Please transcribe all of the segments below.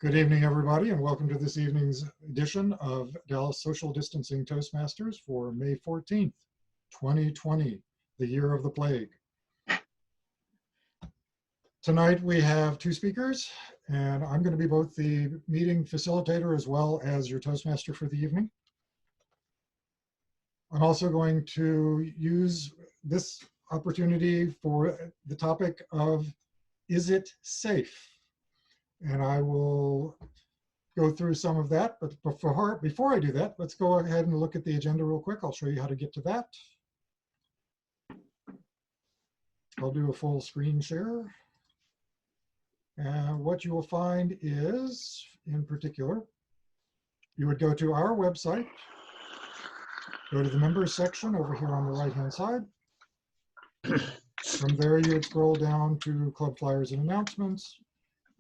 Good evening, everybody, and welcome to this evening's edition of Dallas Social Distancing Toastmasters for May 14th, 2020, the year of the plague. Tonight we have two speakers, and I'm going to be both the meeting facilitator as well as your Toastmaster for the evening. I'm also going to use this opportunity for the topic of, is it safe? And I will go through some of that, but before I do that, let's go ahead and look at the agenda real quick. I'll show you how to get to that. I'll do a full screen share. And what you will find is, in particular, you would go to our website, go to the members section over here on the right-hand side. From there, you would scroll down to Club Flyers and Announcements.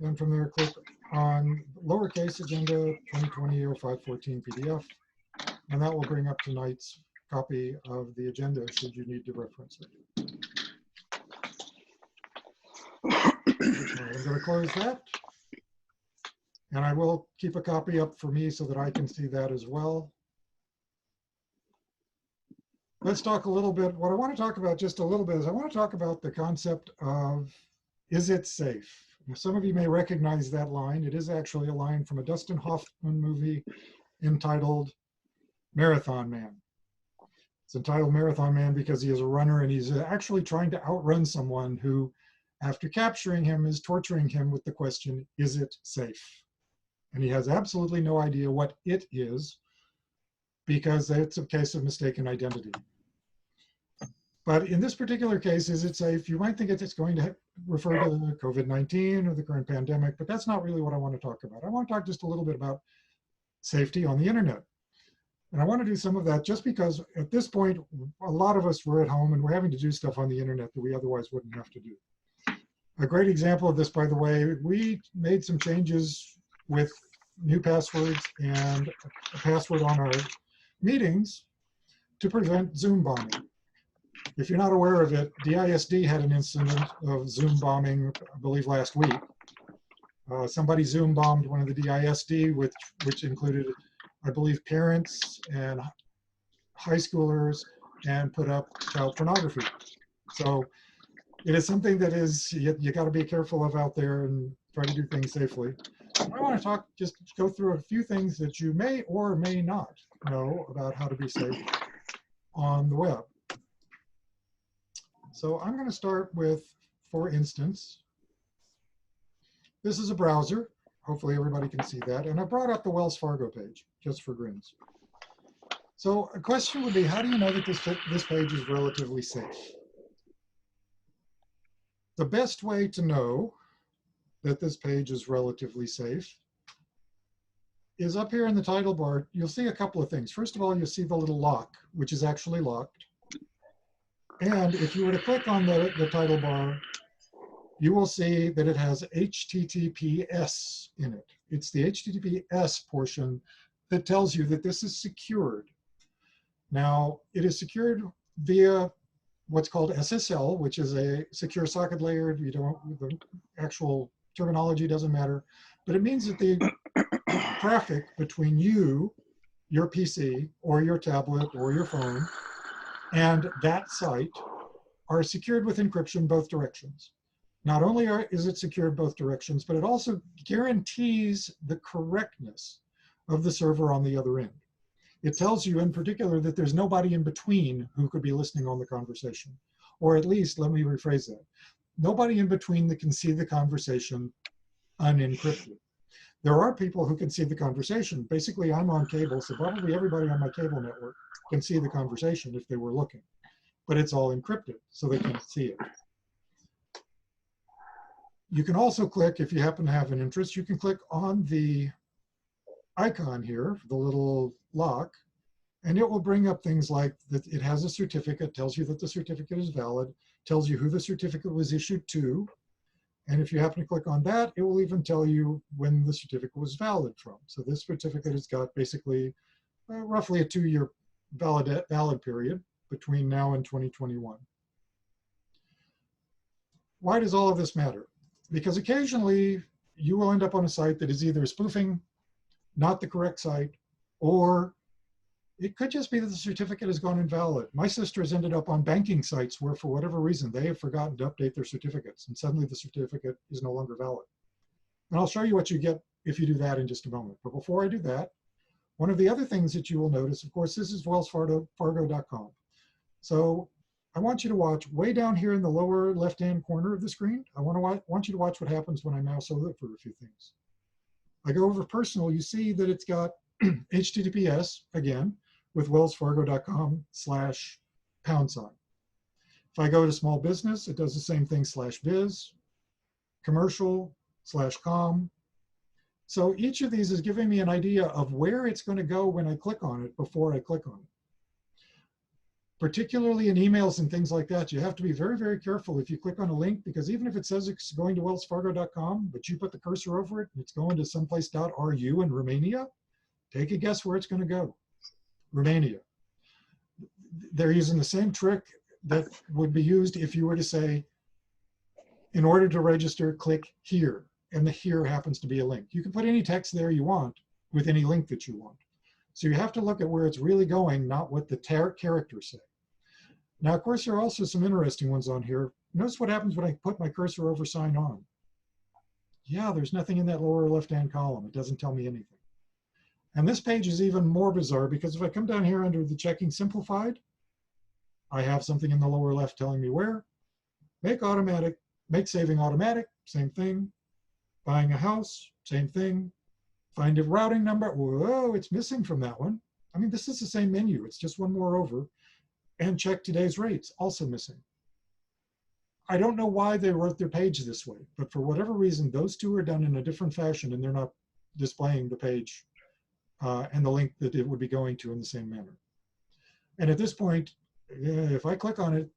And from there, click on lowercase agenda 2020-0514 PDF, and that will bring up tonight's copy of the agenda should you need to reference it. I'm going to close that, and I will keep a copy up for me so that I can see that as well. Let's talk a little bit. What I want to talk about just a little bit is I want to talk about the concept of, is it safe? Now, some of you may recognize that line. It is actually a line from a Dustin Hoffman movie entitled Marathon Man. It's entitled Marathon Man because he is a runner and he's actually trying to outrun someone who, after capturing him, is torturing him with the question, is it safe? And he has absolutely no idea what it is because it's a case of mistaken identity. But in this particular case, is it safe? You might think it's going to refer to COVID-19 or the current pandemic, but that's not really what I want to talk about. I want to talk just a little bit about safety on the internet. And I want to do some of that just because at this point, a lot of us were at home and we're having to do stuff on the internet that we otherwise wouldn't have to do. A great example of this, by the way, we made some changes with new passwords and a password on our meetings to prevent Zoom bombing. If you're not aware of it, DISD had an incident of Zoom bombing, I believe last week. Somebody Zoom bombed one of the DISD, which included, I believe, parents and high schoolers, and put up child pornography. So it is something that is, you got to be careful of out there and try to do things safely. I want to just go through a few things that you may or may not know about how to be safe on the web. So I'm going to start with, for instance, this is a browser. Hopefully everybody can see that. And I brought up the Wells Fargo page, just for grins. So a question would be, how do you know that this page is relatively safe? The best way to know that this page is relatively safe is up here in the title bar. You'll see a couple of things. First of all, you'll see the little lock, which is actually locked. And if you were to click on the title bar, you will see that it has HTTPS in it. It's the HTTPS portion that tells you that this is secured. Now, it is secured via what's called SSL, which is a secure socket layer. The actual terminology doesn't matter, but it means that the traffic between you, your PC, or your tablet, or your phone, and that site are secured with encryption both directions. Not only is it secured both directions, but it also guarantees the correctness of the server on the other end. It tells you in particular that there's nobody in between who could be listening on the conversation. Or at least, let me rephrase that. Nobody in between that can see the conversation unencrypted. There are people who can see the conversation. Basically, I'm on cable, so probably everybody on my cable network can see the conversation if they were looking. But it's all encrypted, so they can't see it. You can also click, if you happen to have an interest, you can click on the icon here, the little lock, and it will bring up things like that it has a certificate, tells you that the certificate is valid, tells you who the certificate was issued to, and if you happen to click on that, it will even tell you when the certificate was valid from. So this certificate has got basically roughly a 2-year valid period between now and 2021. Why does all of this matter? Because occasionally you will end up on a site that is either spoofing, not the correct site, or it could just be that the certificate has gone invalid. My sister has ended up on banking sites where, for whatever reason, they have forgotten to update their certificates, and suddenly the certificate is no longer valid. And I'll show you what you get if you do that in just a moment. But before I do that, one of the other things that you will notice, of course, this is wellsfargo.com. So I want you to watch way down here in the lower left-hand corner of the screen. I want you to watch what happens when I mouse over a few things. I go over personal, you see that it's got HTTPS, again, with wellsfargo.com/#. If I go to small business, it does the same thing, /biz, commercial, /com. So each of these is giving me an idea of where it's going to go when I click on it before I click on it. Particularly in emails and things like that, you have to be very, very careful if you click on a link, because even if it says it's going to wellsfargo.com, but you put the cursor over it and it's going to someplace.ru in Romania, take a guess where it's going to go. Romania. They're using the same trick that would be used if you were to say, in order to register, click here. And the here happens to be a link. You can put any text there you want with any link that you want. So you have to look at where it's really going, not what the characters say. Now, of course, there are also some interesting ones on here. Notice what happens when I put my cursor over sign on. Yeah, there's nothing in that lower left-hand column. It doesn't tell me anything. And this page is even more bizarre, because if I come down here under the checking simplified, I have something in the lower left telling me where. Make saving automatic, same thing. Buying a house, same thing. Find a routing number. Whoa, it's missing from that one. I mean, this is the same menu. It's just one more over. And check today's rates, also missing. I don't know why they wrote their page this way, but for whatever reason, those two are done in a different fashion, and they're not displaying the page and the link that it would be going to in the same manner. And at this point, if I click on it,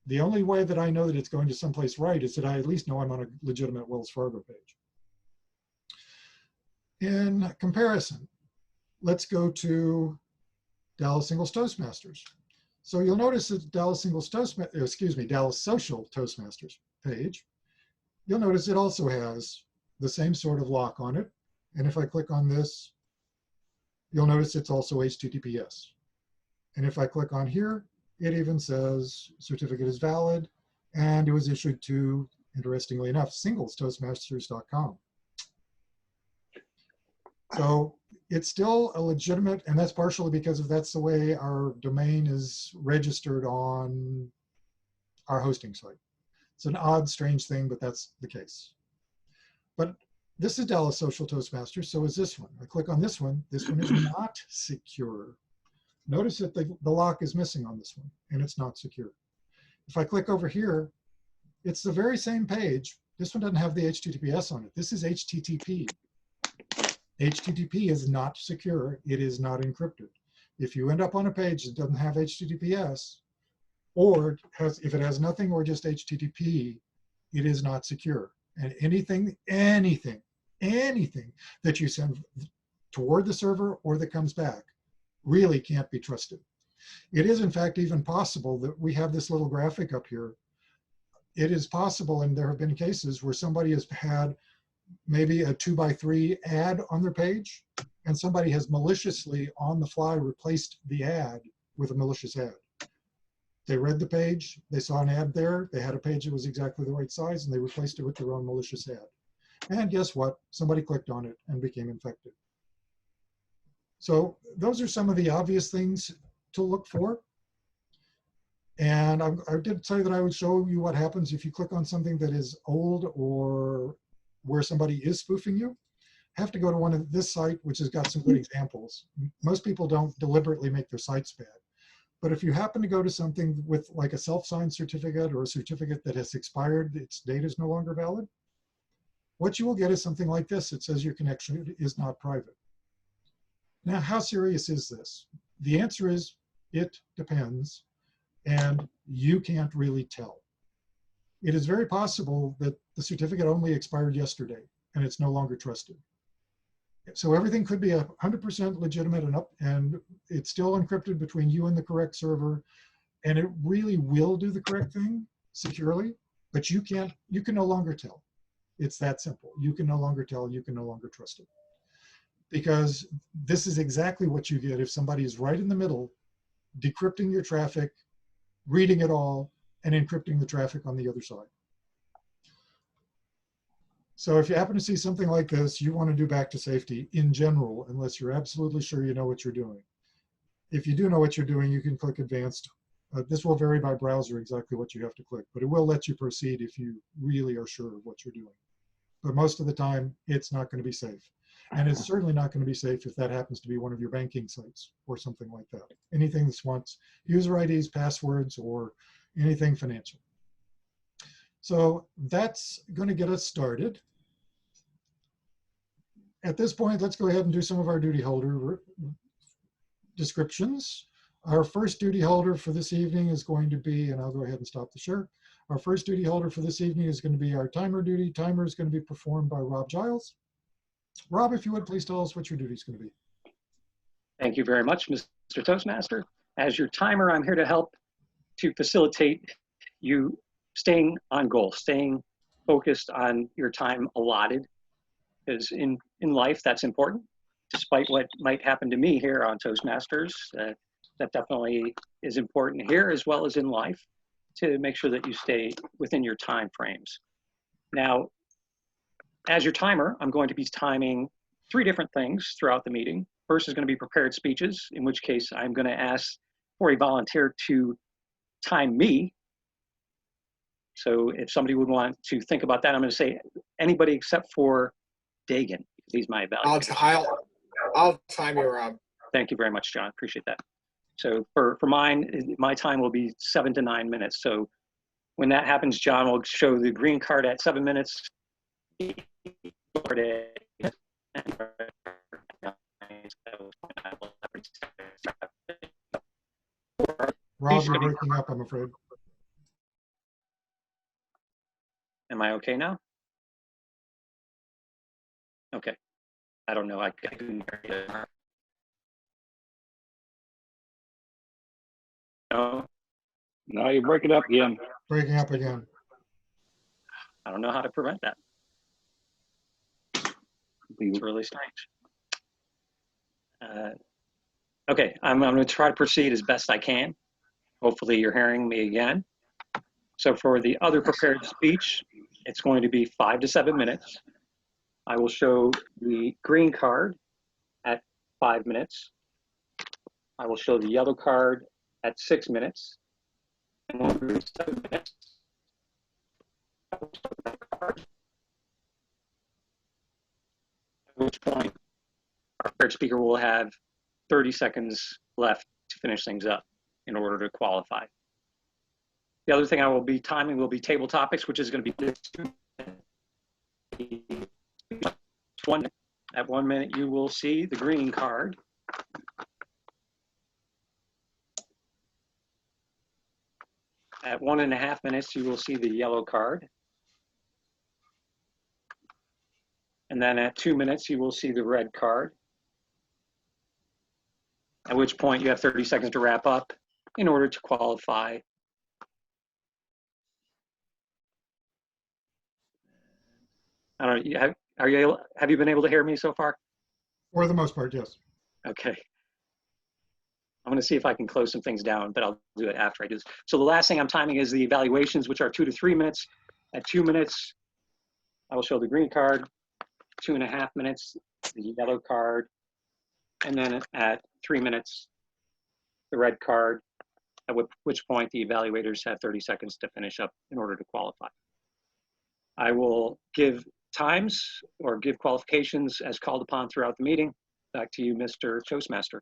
the only way that I know that it's going to someplace right is that I at least know I'm on a legitimate Wells Fargo page. In comparison, let's go to Dallas Singles Toastmasters. So you'll notice that Dallas Social Toastmasters page, you'll notice it also has the same sort of lock on it. And if I click on this, you'll notice it's also HTTPS. And if I click on here, it even says certificate is valid, and it was issued to, interestingly enough, singlestoastmasters.com. So it's still a legitimate, and that's partially because that's the way our domain is registered on our hosting site. It's an odd, strange thing, but that's the case. But this is Dallas Social Toastmasters, so is this one. I click on this one. This one is not secure. Notice that the lock is missing on this one, and it's not secure. If I click over here, it's the very same page. This one doesn't have the HTTPS on it. This is HTTP. HTTP is not secure. It is not encrypted. If you end up on a page that doesn't have HTTPS, or if it has nothing or just HTTP, it is not secure. And anything that you send toward the server or that comes back really can't be trusted. It is, in fact, even possible that we have this little graphic up here. It is possible, and there have been cases where somebody has had maybe a 2x3 ad on their page, and somebody has maliciously on the fly replaced the ad with a malicious ad. They read the page, they saw an ad there, they had a page that was exactly the right size, and they replaced it with their own malicious ad. And guess what? Somebody clicked on it and became infected. So those are some of the obvious things to look for. And I did say that I would show you what happens if you click on something that is old or where somebody is spoofing you. Have to go to one of this site, which has got some good examples. Most people don't deliberately make their sites bad. But if you happen to go to something with like a self-signed certificate or a certificate that has expired, its date is no longer valid, what you will get is something like this. It says your connection is not private. Now, how serious is this? The answer is it depends, and you can't really tell. It is very possible that the certificate only expired yesterday and it's no longer trusted. So everything could be 100% legitimate and it's still encrypted between you and the correct server, and it really will do the correct thing securely, but you can no longer tell. It's that simple. You can no longer tell, you can no longer trust it. Because this is exactly what you get if somebody is right in the middle, decrypting your traffic, reading it all, and encrypting the traffic on the other side. So if you happen to see something like this, you want to do back to safety in general, unless you're absolutely sure you know what you're doing. If you do know what you're doing, you can click advanced. This will vary by browser exactly what you have to click, but it will let you proceed if you really are sure of what you're doing. But most of the time, it's not going to be safe. And it's certainly not going to be safe if that happens to be one of your banking sites or something like that. Anything that wants user IDs, passwords, or anything financial. So that's going to get us started. At this point, let's go ahead and do some of our duty holder descriptions. Our first duty holder for this evening is going to be, and I'll go ahead and stop the share. Our first duty holder for this evening is going to be our timer duty. Timer is going to be performed by Rob Giles. Rob, if you would please tell us what your duty is going to be. Thank you very much, Mr. Toastmaster. As your timer, I'm here to help to facilitate you staying on goal, staying focused on your time allotted. Because in life, that's important. Despite what might happen to me here on Toastmasters, that definitely is important here as well as in life to make sure that you stay within your time frames. Now, as your timer, I'm going to be timing 3 different things throughout the meeting. First is going to be prepared speeches, in which case I'm going to ask for a volunteer to time me. So if somebody would want to think about that, I'm going to say anybody except for Dagan. He's my evaluator. I'll time you, Rob. Thank you very much, John. Appreciate that. So for mine, my time will be 7 to 9 minutes. So when that happens, John will show the green card at 7 minutes. Rob, you're breaking up, I'm afraid. Am I okay now? Okay. I don't know. I couldn't hear you. No. No, you're breaking up again. Breaking up again. I don't know how to prevent that. It's really strange. Okay, I'm going to try to proceed as best I can. Hopefully you're hearing me again. So for the other prepared speech, it's going to be 5 to 7 minutes. I will show the green card at 5 minutes. I will show the yellow card at 6 minutes. And when we're at 7 minutes, I will show the red card. At which point, our prepared speaker will have 30 seconds left to finish things up in order to qualify. The other thing I will be timing will be table topics, which is going to be 1 minute. At 1 minute, you will see the green card. At 1.5 minutes, you will see the yellow card. And then at 2 minutes, you will see the red card. At which point you have 30 seconds to wrap up in order to qualify. I don't know, have you been able to hear me so far? For the most part, yes. Okay. I'm going to see if I can close some things down, but I'll do it after I do this. So the last thing I'm timing is the evaluations, which are 2 to 3 minutes. At 2 minutes, I will show the green card. 2.5 minutes, the yellow card. And then at 3 minutes, the red card, at which point the evaluators have 30 seconds to finish up in order to qualify. I will give times or give qualifications as called upon throughout the meeting. Back to you, Mr. Toastmaster.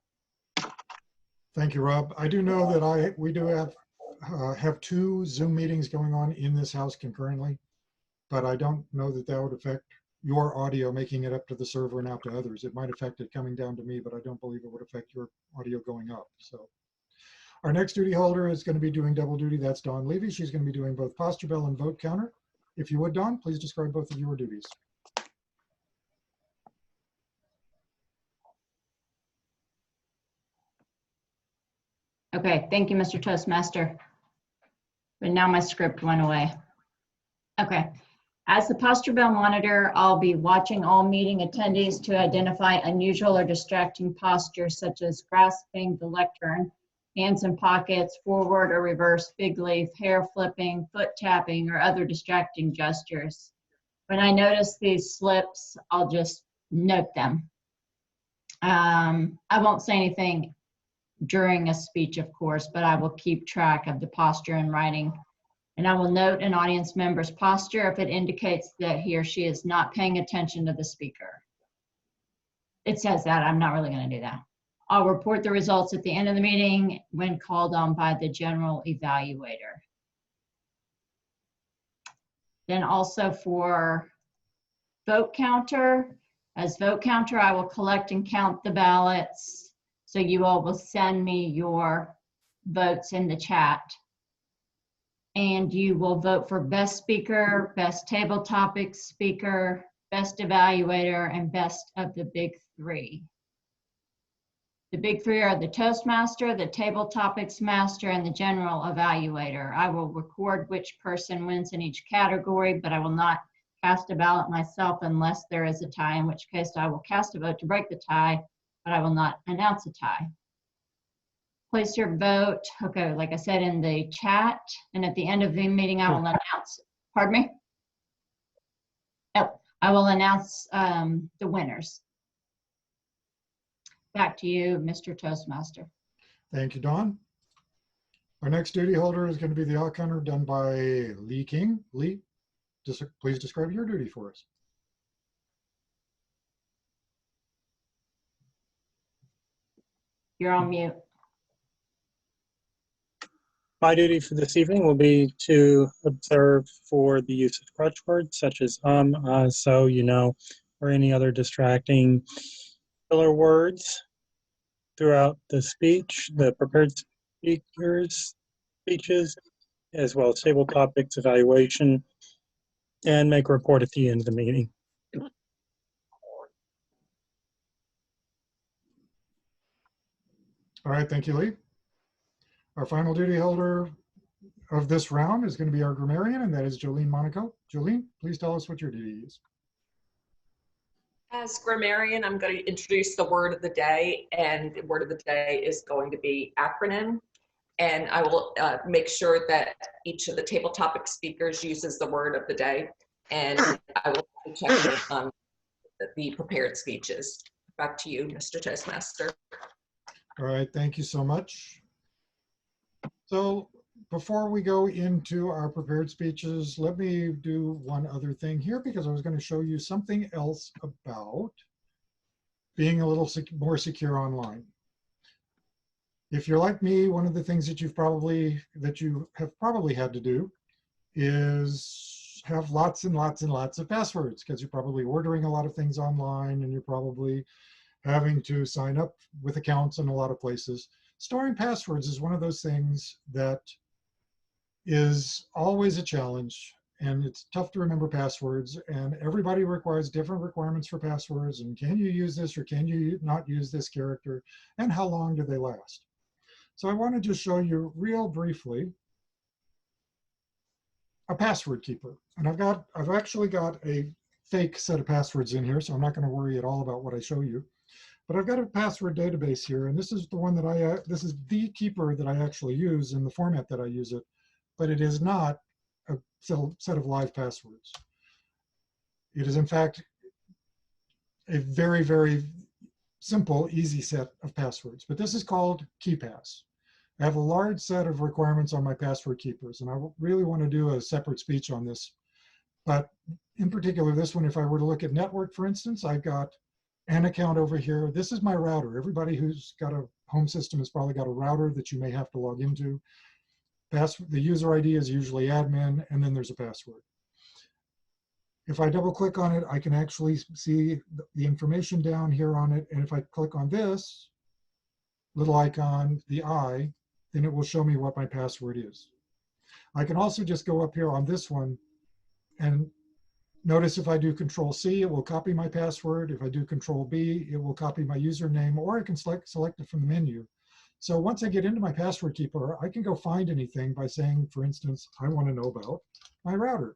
Thank you, Rob. I do know that we do have 2 Zoom meetings going on in this house concurrently, but I don't know that that would affect your audio making it up to the server and out to others. It might affect it coming down to me, but I don't believe it would affect your audio going up. So our next duty holder is going to be doing double duty. That's Dawn Levy. She's going to be doing both posture bell and vote counter. If you would, Dawn, please describe both of your duties. Okay, thank you, Mr. Toastmaster. But now my script went away. Okay, As the posture bell monitor, I'll be watching all meeting attendees to identify unusual or distracting postures such as grasping the lectern, hands in pockets, forward or reverse fig leaf, hair flipping, foot tapping, or other distracting gestures. When I notice these slips, I'll just note them. I won't say anything during a speech, of course, but I will keep track of the posture in writing. And I will note an audience member's posture if it indicates that he or she is not paying attention to the speaker. It says that, I'm not really going to do that. I'll report the results at the end of the meeting when called on by the general evaluator. Then also for vote counter, as vote counter, I will collect and count the ballots. So you all will send me your votes in the chat. And you will vote for best speaker, best table topic speaker, best evaluator, and best of the big three. The big three are the Toastmaster, the table topics master, and the general evaluator. I will record which person wins in each category, but I will not cast a ballot myself unless there is a tie, in which case I will cast a vote to break the tie, but I will not announce a tie. Place your vote, okay, like I said, in the chat, and at the end of the meeting, I will announce, pardon me? Oh, I will announce the winners. Back to you, Mr. Toastmaster. Thank you, Dawn. Our next duty holder is going to be the out counter done by Lee King. Lee, please describe your duty for us. You're on mute. My duty for this evening will be to observe for the use of crutch words such as so, you know, or any other distracting filler words throughout the speech, the prepared speakers' speeches, as well as table topics, evaluation, and make a report at the end of the meeting. All right, thank you, Lee. Our final duty holder of this round is going to be our grammarian, and that is Jolene Monaco. Jolene, please tell us what your duty is. As grammarian, I'm going to introduce the word of the day, and the word of the day is going to be acronym. And I will make sure that each of the table topic speakers uses the word of the day, and I will check the prepared speeches. Back to you, Mr. Toastmaster. All right, thank you so much. So before we go into our prepared speeches, let me do one other thing here, because I was going to show you something else about being a little more secure online. If you're like me, one of the things that you have probably had to do is have lots and lots and lots of passwords, because you're probably ordering a lot of things online and you're probably having to sign up with accounts in a lot of places. Storing passwords is one of those things that is always a challenge, and it's tough to remember passwords, and everybody requires different requirements for passwords, and can you use this or can you not use this character, and how long do they last? So I want to just show you real briefly a password keeper. And I've actually got a fake set of passwords in here, so I'm not going to worry at all about what I show you. But I've got a password database here, and this is the one that this is the keeper that I actually use in the format that I use it, but it is not a set of live passwords. It is in fact a very, very simple, easy set of passwords, but this is called KeePass. I have a large set of requirements on my password keepers, and I really want to do a separate speech on this. But in particular, this one, if I were to look at network, for instance, I've got an account over here. This is my router. Everybody who's got a home system has probably got a router that you may have to log into. The user ID is usually admin, and then there's a password. If I double click on it, I can actually see the information down here on it. And if I click on this little icon, the eye, then it will show me what my password is. I can also just go up here on this one and notice if I do Control-C, it will copy my password. If I do Control-B, it will copy my username, or I can select it from the menu. So once I get into my password keeper, I can go find anything by saying, for instance, I want to know about my router.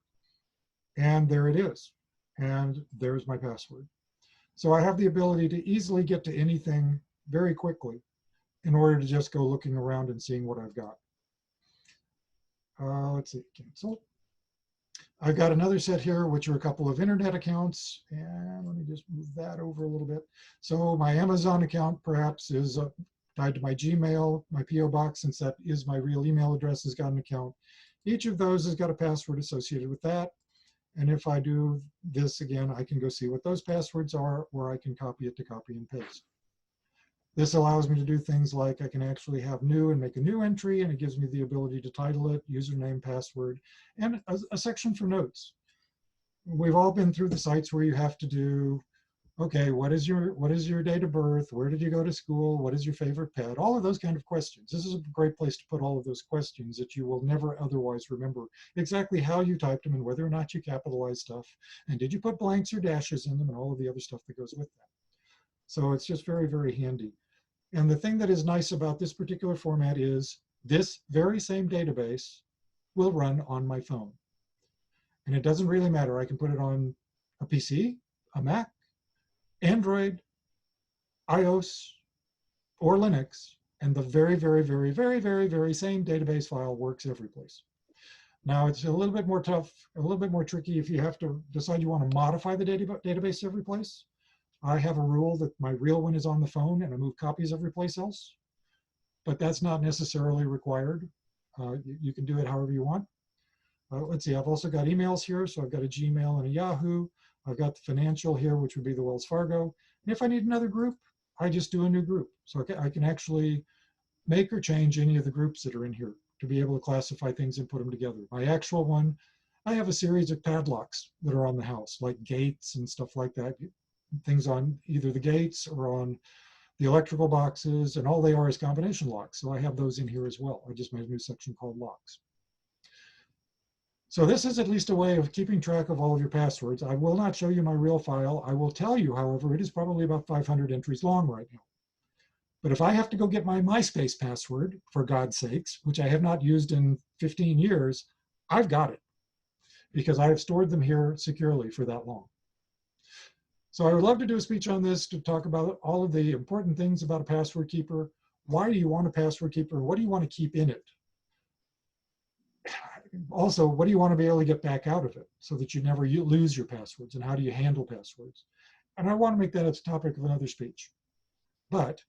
and there it is. And there's my password. So I have the ability to easily get to anything very quickly in order to just go looking around and seeing what I've got. Let's see, cancel. I've got another set here, which are a couple of internet accounts. And let me just move that over a little bit. So my Amazon account perhaps is tied to my Gmail, my PO box, since that is my real email address, has got an account. Each of those has got a password associated with that. And if I do this again, I can go see what those passwords are, or I can copy it to copy and paste. This allows me to do things like I can actually have new and make a new entry, and it gives me the ability to title it, username, password, and a section for notes. We've all been through the sites where you have to do, okay, what is your date of birth? Where did you go to school? What is your favorite pet? All of those kind of questions. This is a great place to put all of those questions that you will never otherwise remember exactly how you typed them and whether or not you capitalized stuff. And did you put blanks or dashes in them and all of the other stuff that goes with that. So it's just very, very handy. And the thing that is nice about this particular format is this very same database will run on my phone. And it doesn't really matter. I can put it on a PC, a Mac, Android, iOS, or Linux, and the very, very, very, very, very, very same database file works every place. Now it's a little bit more tough, a little bit more tricky if you have to decide you want to modify the database every place. I have a rule that my real one is on the phone and I move copies every place else, but that's not necessarily required. You can do it however you want. Let's see, I've also got emails here. So I've got a Gmail and a Yahoo. I've got the financial here, which would be the Wells Fargo. And if I need another group, I just do a new group. So I can actually make or change any of the groups that are in here to be able to classify things and put them together. My actual one, I have a series of padlocks that are on the house, like gates and stuff like that. Things on either the gates or on the electrical boxes, and all they are is combination locks. So I have those in here as well. I just made a new section called locks. So this is at least a way of keeping track of all of your passwords. I will not show you my real file. I will tell you, however, it is probably about 500 entries long right now. But if I have to go get my MySpace password, for God's sakes, which I have not used in 15 years, I've got it because I have stored them here securely for that long. So I would love to do a speech on this to talk about all of the important things about a password keeper. Why do you want a password keeper? What do you want to keep in it? Also, what do you want to be able to get back out of it so that you never lose your passwords, and how do you handle passwords? And I want to make that a topic of another speech. But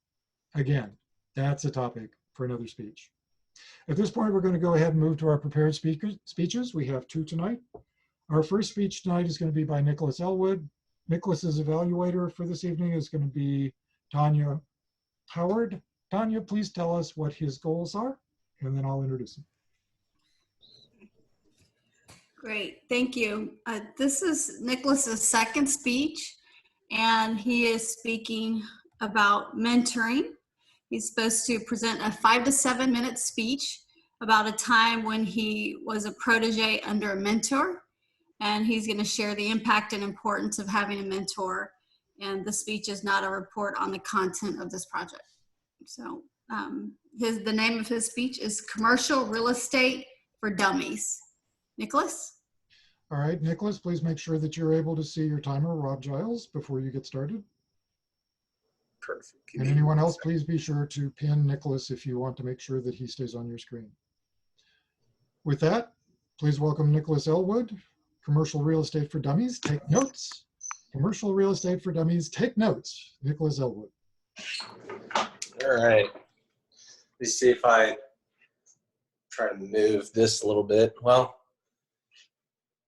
again, that's a topic for another speech. At this point, we're going to go ahead and move to our prepared speeches. We have two tonight. Our first speech tonight is going to be by Nicholas Elwood. Nicholas's evaluator for this evening is going to be Tanya Howard. Tanya, please tell us what his goals are, and then I'll introduce him. Great, thank you. This is Nicholas's second speech, and he is speaking about mentoring. He's supposed to present a 5 to 7 minute speech about a time when he was a protege under a mentor, and he's going to share the impact and importance of having a mentor. And the speech is not a report on the content of this project. So the name of his speech is Commercial Real Estate for Dummies. Nicholas? All right, Nicholas, please make sure that you're able to see your timer, Rob Giles, before you get started. Perfect. And anyone else, please be sure to pin Nicholas if you want to make sure that he stays on your screen. With that, please welcome Nicholas Elwood, Commercial Real Estate for Dummies. Take notes. Commercial Real Estate for Dummies. Take notes. Nicholas Elwood. All right. Let's see if I try to move this a little bit. Well,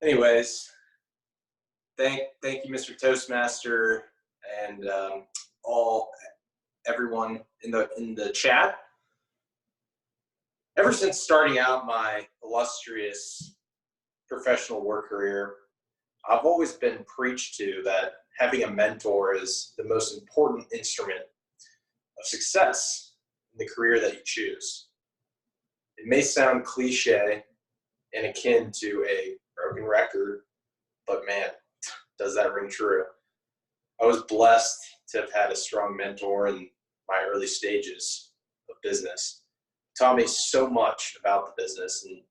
anyways, thank you, Mr. Toastmaster, and everyone in the chat. Ever since starting out my illustrious professional work career, I've always been preached to that having a mentor is the most important instrument of success in the career that you choose. It may sound cliche and akin to a broken record, but man, does that ring true. I was blessed to have had a strong mentor in my early stages of business. It taught me so much about the business and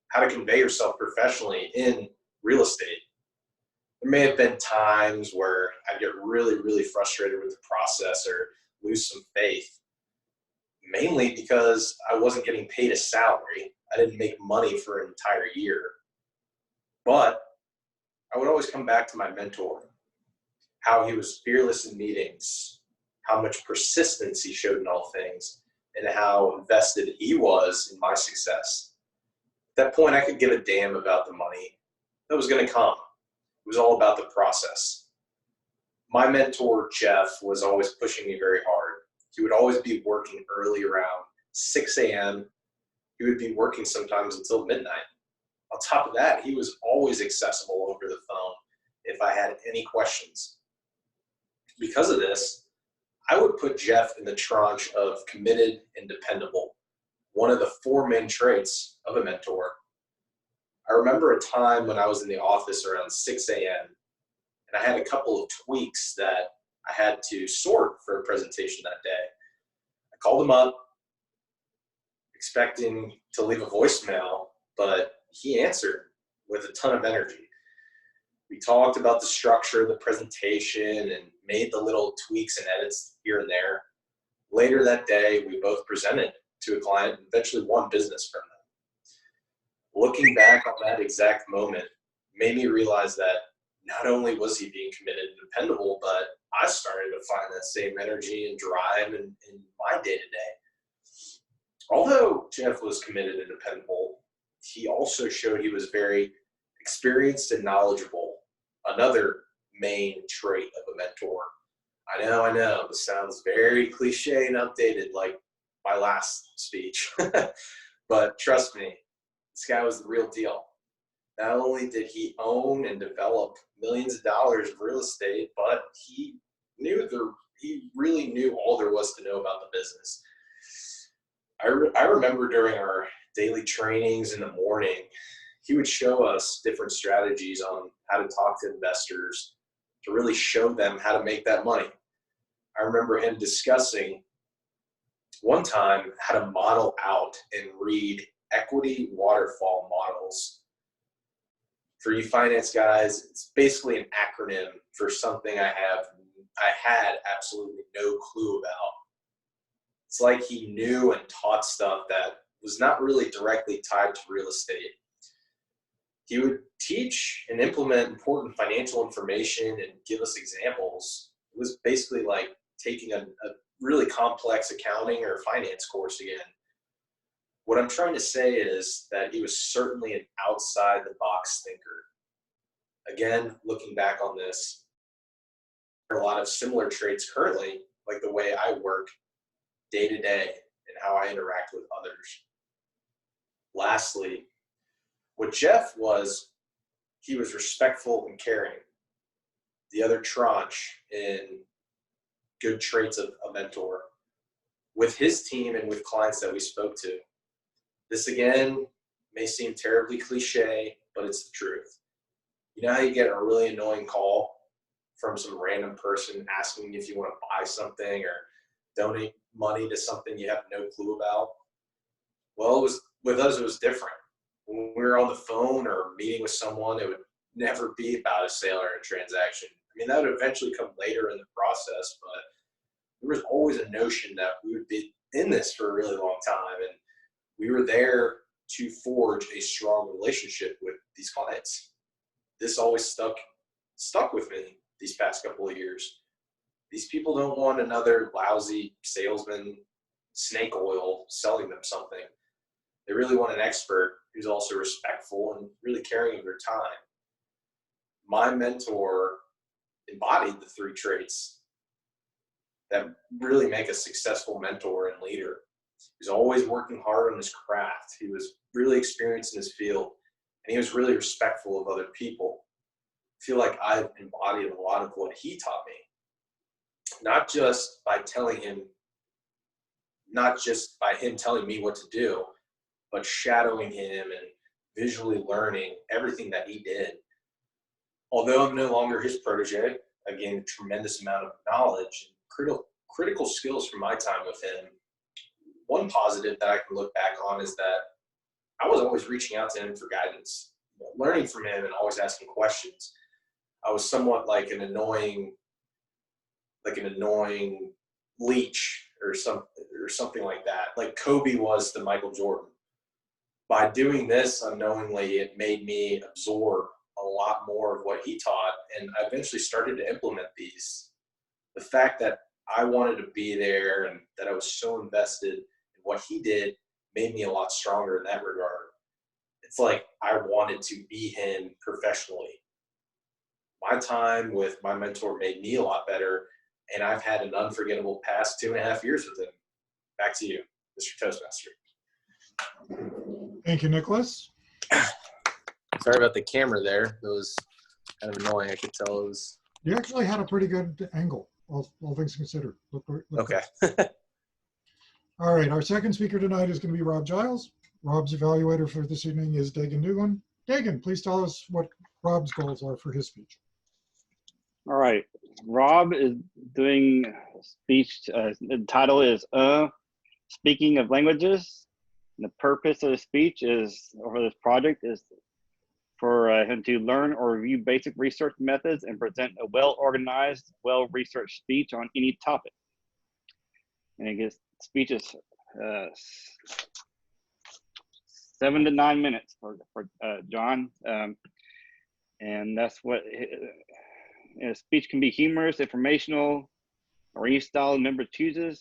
how to convey yourself professionally in real estate. There may have been times where I'd get really, really frustrated with the process or lose some faith, mainly because I wasn't getting paid a salary. I didn't make money for an entire year. But I would always come back to my mentor, how he was fearless in meetings, how much persistence he showed in all things, and how invested he was in my success. At that point, I could give a damn about the money that was going to come. It was all about the process. My mentor, Jeff, was always pushing me very hard. He would always be working early around 6 a.m. He would be working sometimes until midnight. On top of that, he was always accessible over the phone if I had any questions. Because of this, I would put Jeff in the tranche of committed and dependable, one of the 4 main traits of a mentor. I remember a time when I was in the office around 6 a.m. and I had a couple of tweaks that I had to sort for a presentation that day. I called him up, expecting to leave a voicemail, but he answered with a ton of energy. We talked about the structure of the presentation and made the little tweaks and edits here and there. Later that day, we both presented to a client and eventually won business from them. Looking back on that exact moment made me realize that not only was he being committed and dependable, but I started to find that same energy and drive in my day-to-day. Although Jeff was committed and dependable, he also showed he was very experienced and knowledgeable, another main trait of a mentor. I know, this sounds very cliche and outdated like my last speech, but trust me, this guy was the real deal. Not only did he own and develop millions of dollars of real estate, but he really knew all there was to know about the business. I remember during our daily trainings in the morning, he would show us different strategies on how to talk to investors to really show them how to make that money. I remember him discussing one time how to model out and read equity waterfall models. For you finance guys, it's basically an acronym for something I had absolutely no clue about. It's like he knew and taught stuff that was not really directly tied to real estate. He would teach and implement important financial information and give us examples. It was basically like taking a really complex accounting or finance course again. What I'm trying to say is that he was certainly an outside the box thinker. Again, looking back on this, there are a lot of similar traits currently, like the way I work day to day and how I interact with others. Lastly, what Jeff was, he was respectful and caring. The other tranche in good traits of a mentor. With his team and with clients that we spoke to, this again may seem terribly cliche, but it's the truth. You know how you get a really annoying call from some random person asking if you want to buy something or donate money to something you have no clue about? Well, with us, it was different. When we were on the phone or meeting with someone, it would never be about a sale or a transaction. I mean, that would eventually come later in the process, but there was always a notion that we would be in this for a really long time, and we were there to forge a strong relationship with these clients. This always stuck with me these past couple of years. These people don't want another lousy salesman, snake oil, selling them something. They really want an expert who's also respectful and really caring of their time. My mentor embodied the 3 traits that really make a successful mentor and leader. He was always working hard on his craft. He was really experienced in his field, and he was really respectful of other people. I feel like I've embodied a lot of what he taught me, not just by him telling me what to do, but shadowing him and visually learning everything that he did. Although I'm no longer his protege, I gained a tremendous amount of knowledge and critical skills from my time with him. One positive that I can look back on is that I was always reaching out to him for guidance. learning from him and always asking questions. I was somewhat like an annoying leech or something like that. Like Kobe was to Michael Jordan. By doing this unknowingly, it made me absorb a lot more of what he taught, and I eventually started to implement these. The fact that I wanted to be there and that I was so invested in what he did made me a lot stronger in that regard. It's like I wanted to be him professionally. My time with my mentor made me a lot better, and I've had an unforgettable past 2.5 years with him. Back to you, Mr. Toastmaster. Thank you, Nicholas. Sorry about the camera there. It was kind of annoying. I could tell it was. You actually had a pretty good angle, all things considered. Look Okay. All right, our second speaker tonight is going to be Rob Giles. Rob's evaluator for this evening is Dagan Newland. Dagan, please tell us what Rob's goals are for his speech. All right. Rob is doing a speech. The title is Speaking of Languages. And the purpose of the speech is, or for this project, is for him to learn or review basic research methods and present a well-organized, well-researched speech on any topic. And his speech is 7 to 9 minutes for John. And that's what his speech can be: humorous, informational, or any style the member chooses.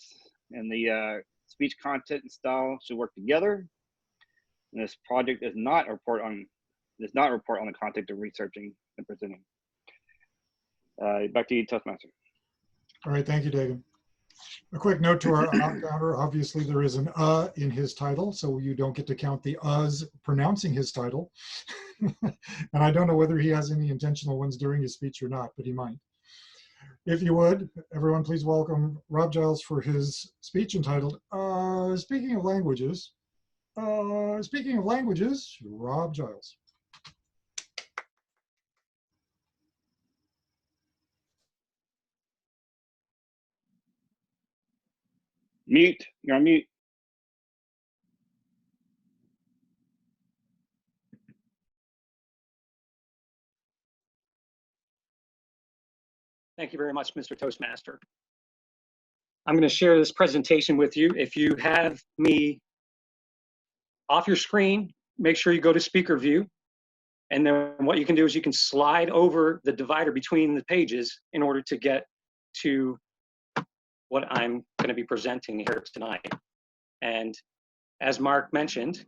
And the speech content and style should work together. And this project does not report on the content of researching and presenting. Back to you, Toastmaster. All right, thank you, Dagan. A quick note to our counter. Obviously, there is an in his title, so you don't get to count the us pronouncing his title. And I don't know whether he has any intentional ones during his speech or not, but he might. If you would, everyone please welcome Rob Giles for his speech entitled, Speaking of Languages. Speaking of Languages, Rob Giles. Mute. You're on mute. Thank you very much, Mr. Toastmaster. I'm going to share this presentation with you. If you have me off your screen, make sure you go to speaker view. And then what you can do is you can slide over the divider between the pages in order to get to what I'm going to be presenting here tonight. And as Mark mentioned,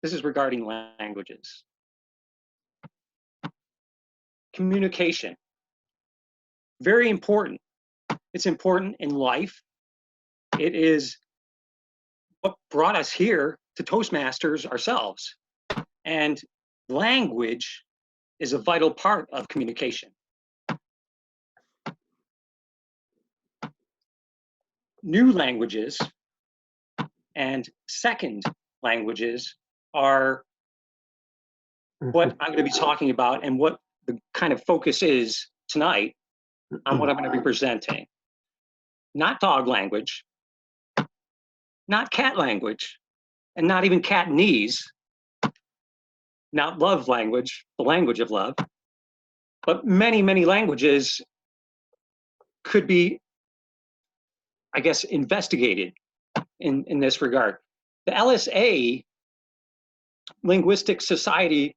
this is regarding languages. Communication. Very important. It's important in life. It is what brought us here to Toastmasters ourselves. And language is a vital part of communication. New languages and second languages are what I'm going to be talking about and what the kind of focus is tonight on what I'm going to be presenting. Not dog language, not cat language, and not even Catanese, not love language, the language of love, but many, many languages could be, I guess, investigated in this regard. The LSA, Linguistic Society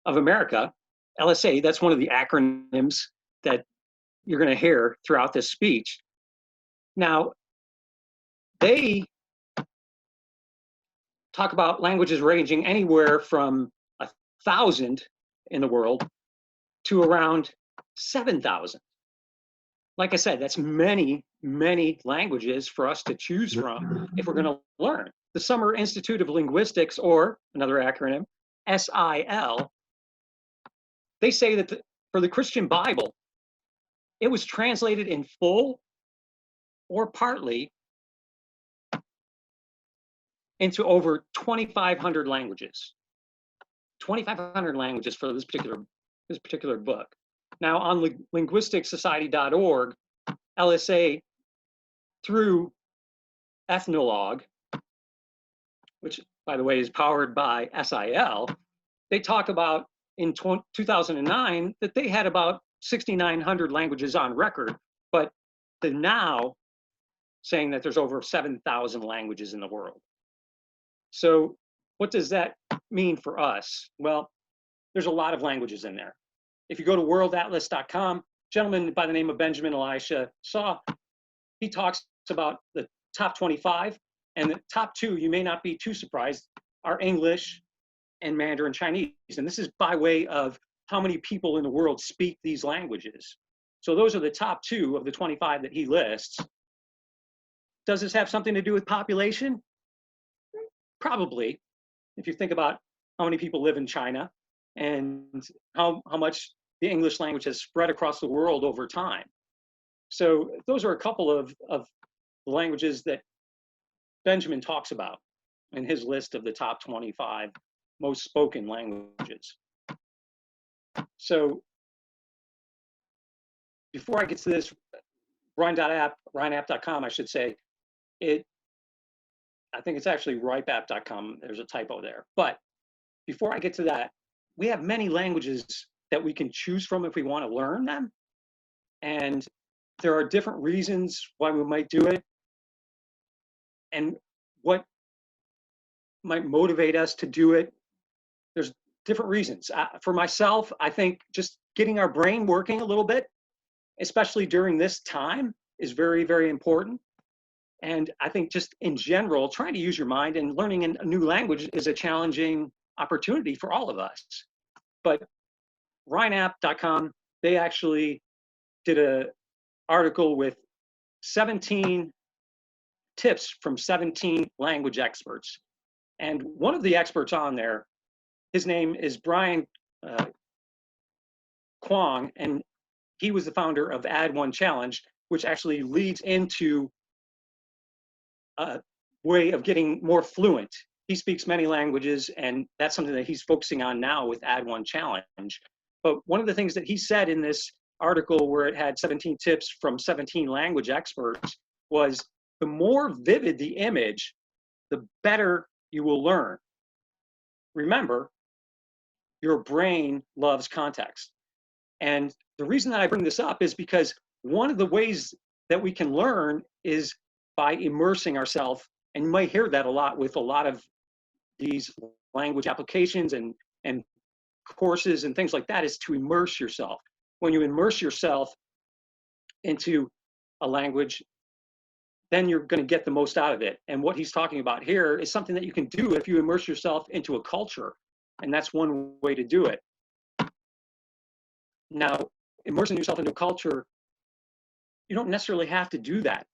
of America, LSA, that's one of the acronyms that you're going to hear throughout this speech. Now, they talk about languages ranging anywhere from 1,000 in the world to around 7,000. Like I said, that's many, many languages for us to choose from if we're going to learn. The Summer Institute of Linguistics, or another acronym, SIL, they say that for the Christian Bible, it was translated in full or partly into over 2,500 languages. 2,500 languages for this particular book. Now on linguisticsociety.org, LSA, through Ethnologue, which by the way is powered by SIL, they talk about in 2009 that they had about 6,900 languages on record, but they're now saying that there's over 7,000 languages in the world. So what does that mean for us? Well, there's a lot of languages in there. If you go to worldatlas.com, a gentleman by the name of Benjamin Elisha Saw, he talks about the top 25, and the top 2, you may not be too surprised, are English and Mandarin Chinese. And this is by way of how many people in the world speak these languages. So those are the top 2 of the 25 that he lists. Does this have something to do with population? Probably. If you think about how many people live in China and how much the English language has spread across the world over time. So those are a couple of languages that Benjamin talks about in his list of the top 25 most spoken languages. So before I get to this, rhinapp.com, I should say, I think it's actually ripeapp.com. There's a typo there. But before I get to that, we have many languages that we can choose from if we want to learn them. And there are different reasons why we might do it and what might motivate us to do it. There's different reasons. For myself, I think just getting our brain working a little bit, especially during this time, is very, very important. And I think just in general, trying to use your mind and learning a new language is a challenging opportunity for all of us. But rhinapp.com, they actually did an article with 17 tips from 17 language experts. And one of the experts on there, his name is Brian Kwong, and he was the founder of Add One Challenge, which actually leads into a way of getting more fluent. He speaks many languages, and that's something that he's focusing on now with Add One Challenge. But one of the things that he said in this article, where it had 17 tips from 17 language experts, was the more vivid the image, the better you will learn. Remember, your brain loves context. And the reason that I bring this up is because one of the ways that we can learn is by immersing ourselves. And you might hear that a lot with a lot of these language applications and courses and things like that, is to immerse yourself. When you immerse yourself into a language, then you're going to get the most out of it. And what he's talking about here is something that you can do if you immerse yourself into a culture. And that's one way to do it. Now, immersing yourself into a culture, you don't necessarily have to do that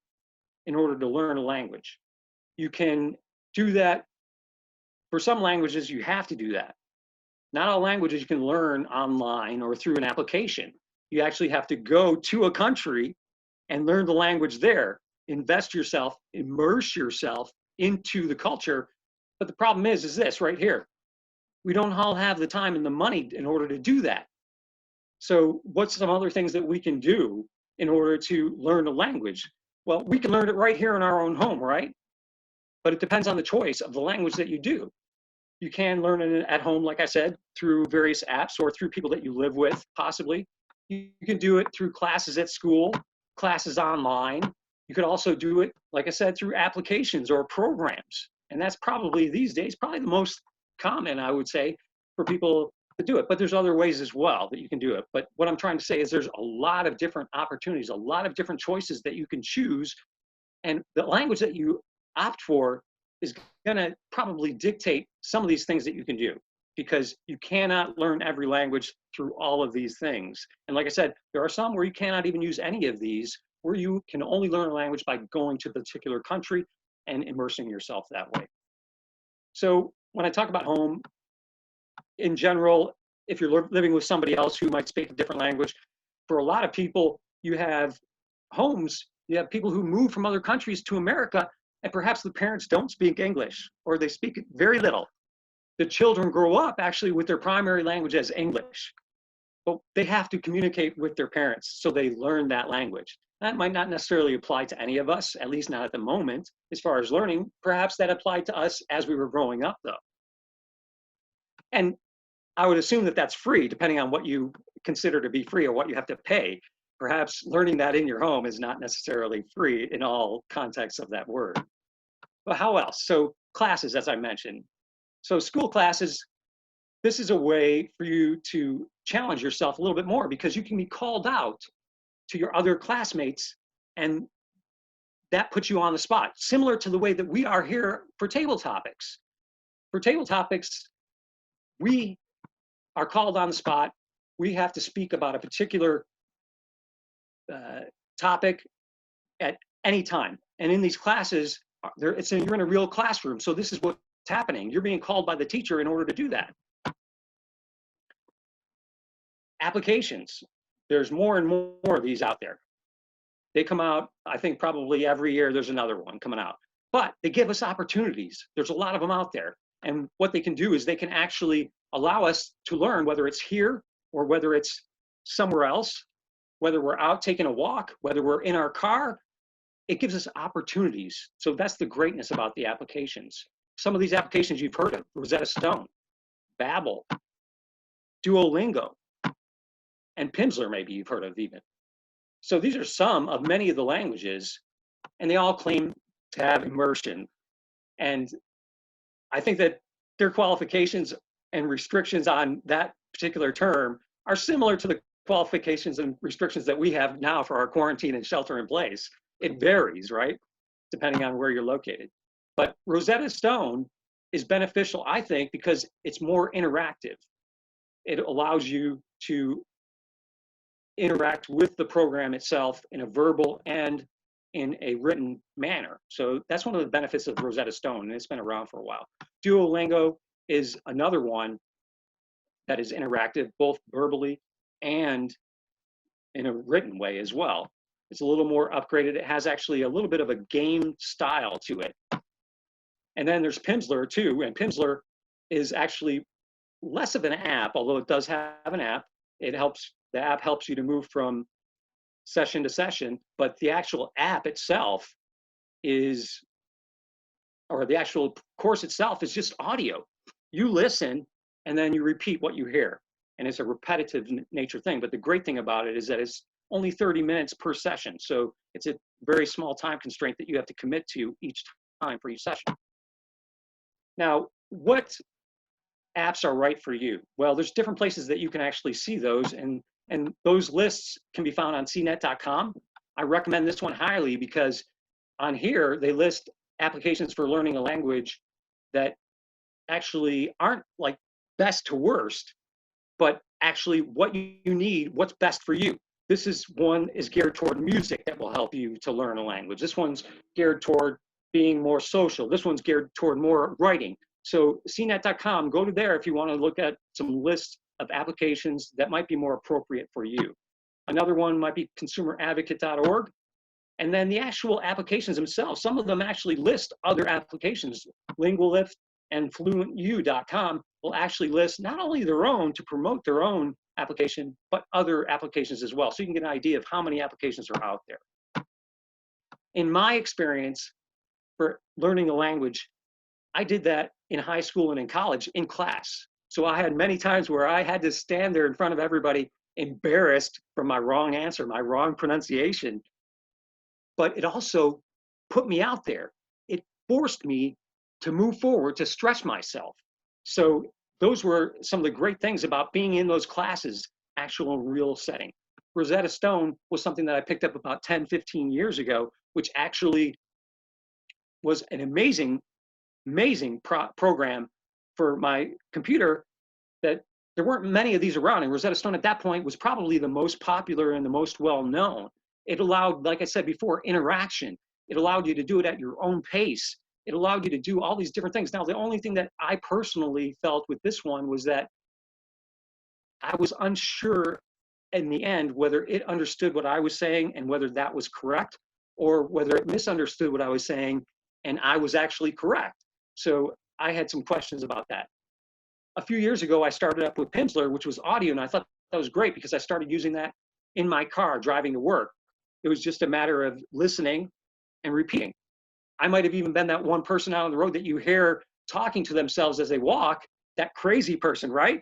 in order to learn a language. You can do that. For some languages, you have to do that. Not all languages you can learn online or through an application. You actually have to go to a country and learn the language there. Invest yourself, immerse yourself into the culture. But the problem is this right here. We don't all have the time and the money in order to do that. So what's some other things that we can do in order to learn a language? Well, we can learn it right here in our own home, right? But it depends on the choice of the language that you do. You can learn it at home, like I said, through various apps or through people that you live with, possibly. You can do it through classes at school, classes online. You could also do it, like I said, through applications or programs. And that's probably these days, probably the most common, I would say, for people to do it. But there's other ways as well that you can do it. But what I'm trying to say is there's a lot of different opportunities, a lot of different choices that you can choose. And the language that you opt for is going to probably dictate some of these things that you can do, because you cannot learn every language through all of these things. And like I said, there are some where you cannot even use any of these, where you can only learn a language by going to a particular country and immersing yourself that way. So when I talk about home, in general, if you're living with somebody else who might speak a different language, for a lot of people, you have homes, you have people who move from other countries to America, and perhaps the parents don't speak English, or they speak very little. The children grow up actually with their primary language as English, but they have to communicate with their parents, so they learn that language. That might not necessarily apply to any of us, at least not at the moment, as far as learning. Perhaps that applied to us as we were growing up, though. And I would assume that that's free, depending on what you consider to be free or what you have to pay. Perhaps learning that in your home is not necessarily free in all contexts of that word. But how else? So classes, as I mentioned. So school classes, this is a way for you to challenge yourself a little bit more because you can be called out to your other classmates and that puts you on the spot, similar to the way that we are here for table topics. For table topics, we are called on the spot. We have to speak about a particular topic at any time. And in these classes, you're in a real classroom. So this is what's happening. You're being called by the teacher in order to do that. Applications. There's more and more of these out there. They come out, I think probably every year there's another one coming out. But they give us opportunities. There's a lot of them out there. And what they can do is they can actually allow us to learn, whether it's here or whether it's somewhere else, whether we're out taking a walk, whether we're in our car. It gives us opportunities. So that's the greatness about the applications. Some of these applications you've heard of: Rosetta Stone, Babbel, Duolingo, and Pimsleur, maybe you've heard of even. So these are some of many of the languages, and they all claim to have immersion. And I think that their qualifications and restrictions on that particular term are similar to the qualifications and restrictions that we have now for our quarantine and shelter in place. It varies, right? Depending on where you're located. But Rosetta Stone is beneficial, I think, because it's more interactive. It allows you to interact with the program itself in a verbal and in a written manner. So that's one of the benefits of Rosetta Stone, and it's been around for a while. Duolingo is another one that is interactive, both verbally and in a written way as well. It's a little more upgraded. It has actually a little bit of a game style to it. And then there's Pimsleur too, and Pimsleur is actually less of an app, although it does have an app. The app helps you to move from session to session, but the actual app itself is, or the actual course itself is just audio. You listen and then you repeat what you hear. And it's a repetitive nature thing. But the great thing about it is that it's only 30 minutes per session. So it's a very small time constraint that you have to commit to each time for each session. Now, what apps are right for you? Well, there's different places that you can actually see those, and those lists can be found on cnet.com. I recommend this one highly because on here, they list applications for learning a language that actually aren't like best to worst, but actually what you need, what's best for you. This is one is geared toward music that will help you to learn a language. This one's geared toward being more social. This one's geared toward more writing. So cnet.com, go to there if you want to look at some lists of applications that might be more appropriate for you. Another one might be consumeradvocate.org. And then the actual applications themselves, some of them actually list other applications. Lingualift and fluentu.com will actually list not only their own to promote their own application, but other applications as well. So you can get an idea of how many applications are out there. In my experience for learning a language, I did that in high school and in college in class. So I had many times where I had to stand there in front of everybody embarrassed from my wrong answer, my wrong pronunciation. But it also put me out there. It forced me to move forward, to stretch myself. So those were some of the great things about being in those classes, actual real setting. Rosetta Stone was something that I picked up about 10, 15 years ago, which actually was an amazing program for my computer that there weren't many of these around. And Rosetta Stone at that point was probably the most popular and the most well-known. It allowed, like I said before, interaction. It allowed you to do it at your own pace. It allowed you to do all these different things. Now, the only thing that I personally felt with this one was that I was unsure in the end whether it understood what I was saying and whether that was correct, or whether it misunderstood what I was saying and I was actually correct. So I had some questions about that. A few years ago, I started up with Pimsleur, which was audio, and I thought that was great because I started using that in my car driving to work. It was just a matter of listening and repeating. I might have even been that one person out on the road that you hear talking to themselves as they walk, that crazy person, right?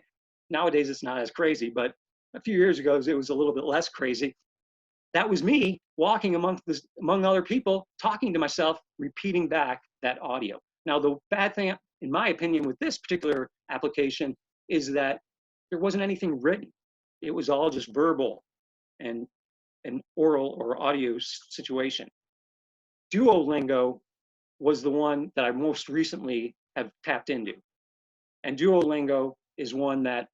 Nowadays, it's not as crazy, but a few years ago, it was a little bit less crazy. That was me walking among other people, talking to myself, repeating back that audio. Now, the bad thing, in my opinion, with this particular application is that there wasn't anything written. It was all just verbal and an oral or audio situation. Duolingo was the one that I most recently have tapped into. And Duolingo is one that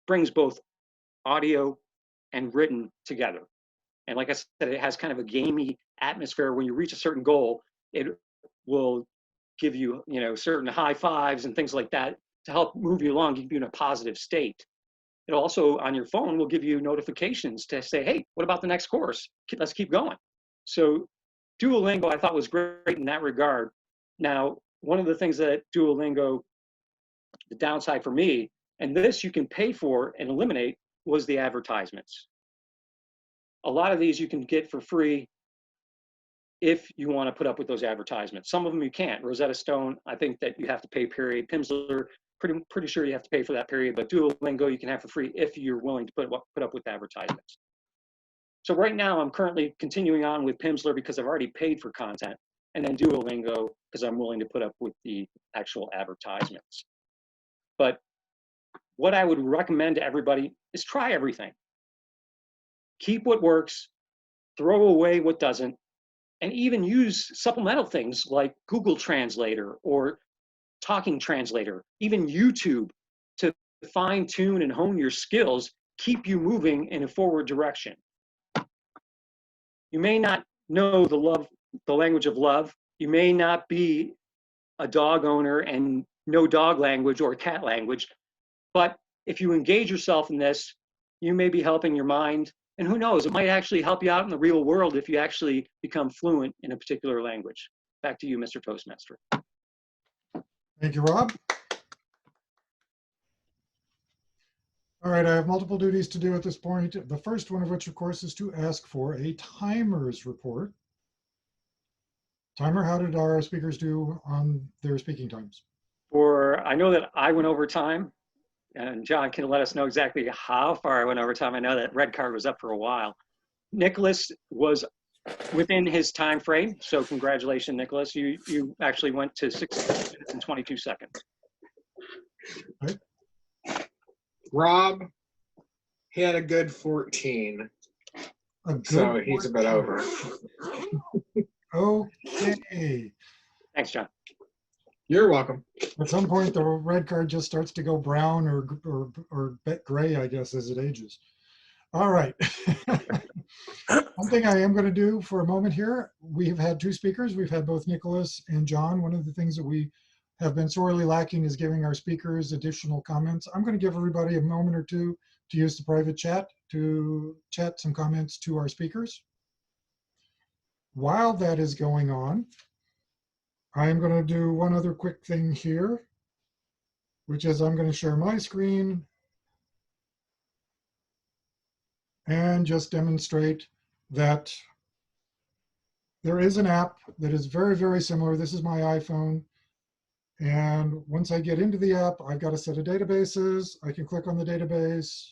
brings both audio and written together. And like I said, it has kind of a gamey atmosphere. When you reach a certain goal, it will give you, certain high fives and things like that to help move you along, keep you in a positive state. It also, on your phone, will give you notifications to say, hey, what about the next course? Let's keep going. So Duolingo, I thought, was great in that regard. Now, one of the things that Duolingo, the downside for me, and this you can pay for and eliminate, was the advertisements. A lot of these you can get for free if you want to put up with those advertisements. Some of them you can't. Rosetta Stone, I think that you have to pay, period. Pimsleur, pretty sure you have to pay for that period, but Duolingo you can have for free if you're willing to put up with advertisements. So right now I'm currently continuing on with Pimsleur because I've already paid for content, and then Duolingo because I'm willing to put up with the actual advertisements. But what I would recommend to everybody is try everything. Keep what works, throw away what doesn't, and even use supplemental things like Google Translator or Talking Translator, even YouTube, to fine tune and hone your skills, keep you moving in a forward direction. You may not know the language of love. You may not be a dog owner and know dog language or cat language, but if you engage yourself in this, you may be helping your mind. And who knows, it might actually help you out in the real world if you actually become fluent in a particular language. Back to you, Mr. Toastmaster. Thank you, Rob. All right, I have multiple duties to do at this point. The first one of which, of course, is to ask for a timers report. Timer, how did our speakers do on their speaking times? I know that I went over time, and John can let us know exactly how far I went over time. I know that red card was up for a while. Nicholas was within his time frame, so congratulations, Nicholas. You actually went to 6 minutes and 22 seconds. Right. Rob, he had a good 14. So he's a bit over. Okay. Thanks, John. You're welcome. At some point, the red card just starts to go brown or gray, I guess, as it ages. All right. One thing I am going to do for a moment here, we've had two speakers. We've had both Nicholas and John. One of the things that we have been sorely lacking is giving our speakers additional comments. I'm going to give everybody a moment or two to use the private chat to chat some comments to our speakers. While that is going on, I'm going to do one other quick thing here, which is I'm going to share my screen and just demonstrate that there is an app that is very, very similar. This is my iPhone. And once I get into the app, I've got a set of databases. I can click on the database.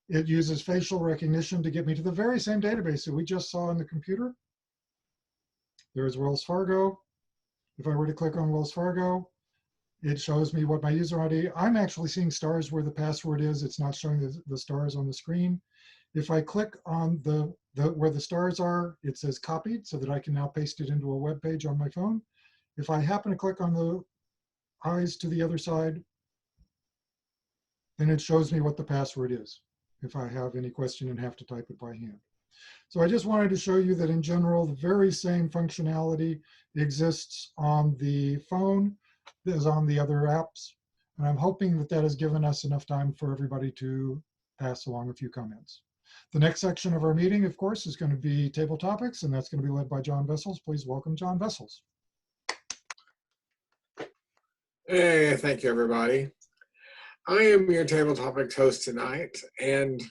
It uses facial recognition to get me to the very same database that we just saw on the computer. There's Wells Fargo. If I were to click on Wells Fargo, it shows me what my user ID. I'm actually seeing stars where the password is. It's not showing the stars on the screen. If I click on where the stars are, it says copied so that I can now paste it into a web page on my phone. If I happen to click on the eyes to the other side, then it shows me what the password is if I have any question and have to type it by hand. So I just wanted to show you that in general, the very same functionality exists on the phone as on the other apps. And I'm hoping that that has given us enough time for everybody to pass along a few comments. The next section of our meeting, of course, is going to be table topics, and that's going to be led by John Vessels. Please welcome John Vessels. Hey, thank you, everybody. I am your table topics host tonight, and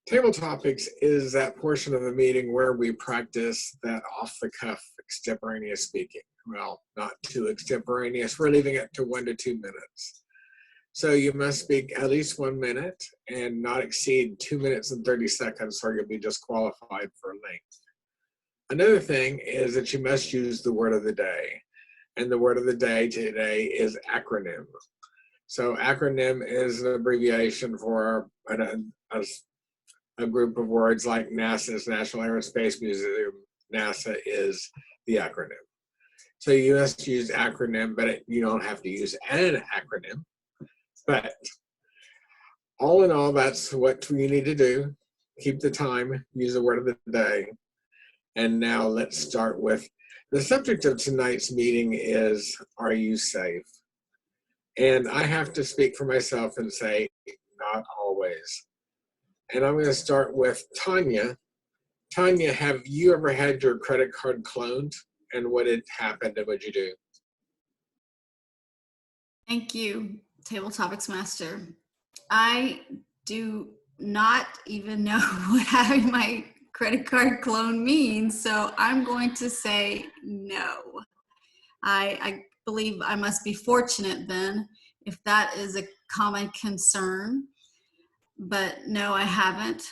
table topics is that portion of the meeting where we practice that off-the-cuff extemporaneous speaking. Well, not too extemporaneous. We're leaving it to 1 to 2 minutes. So you must speak at least 1 minute and not exceed 2 minutes and 30 seconds, or you'll be disqualified for length. Another thing is that you must use the word of the day. And the word of the day today is acronym. So acronym is an abbreviation for a group of words like NASA's National Aerospace Museum. NASA is the acronym. So you must use acronym, but you don't have to use an acronym. But all in all, that's what you need to do. Keep the time, use the word of the day. And now let's start with the subject of tonight's meeting is, are you safe? And I have to speak for myself and say, not always. And I'm going to start with Tanya. Tanya, have you ever had your credit card cloned? And what had happened and what'd you do? Thank you, Table Topics Master. I do not even know what having my credit card clone means, so I'm going to say no. I believe I must be fortunate then if that is a common concern, but no, I haven't.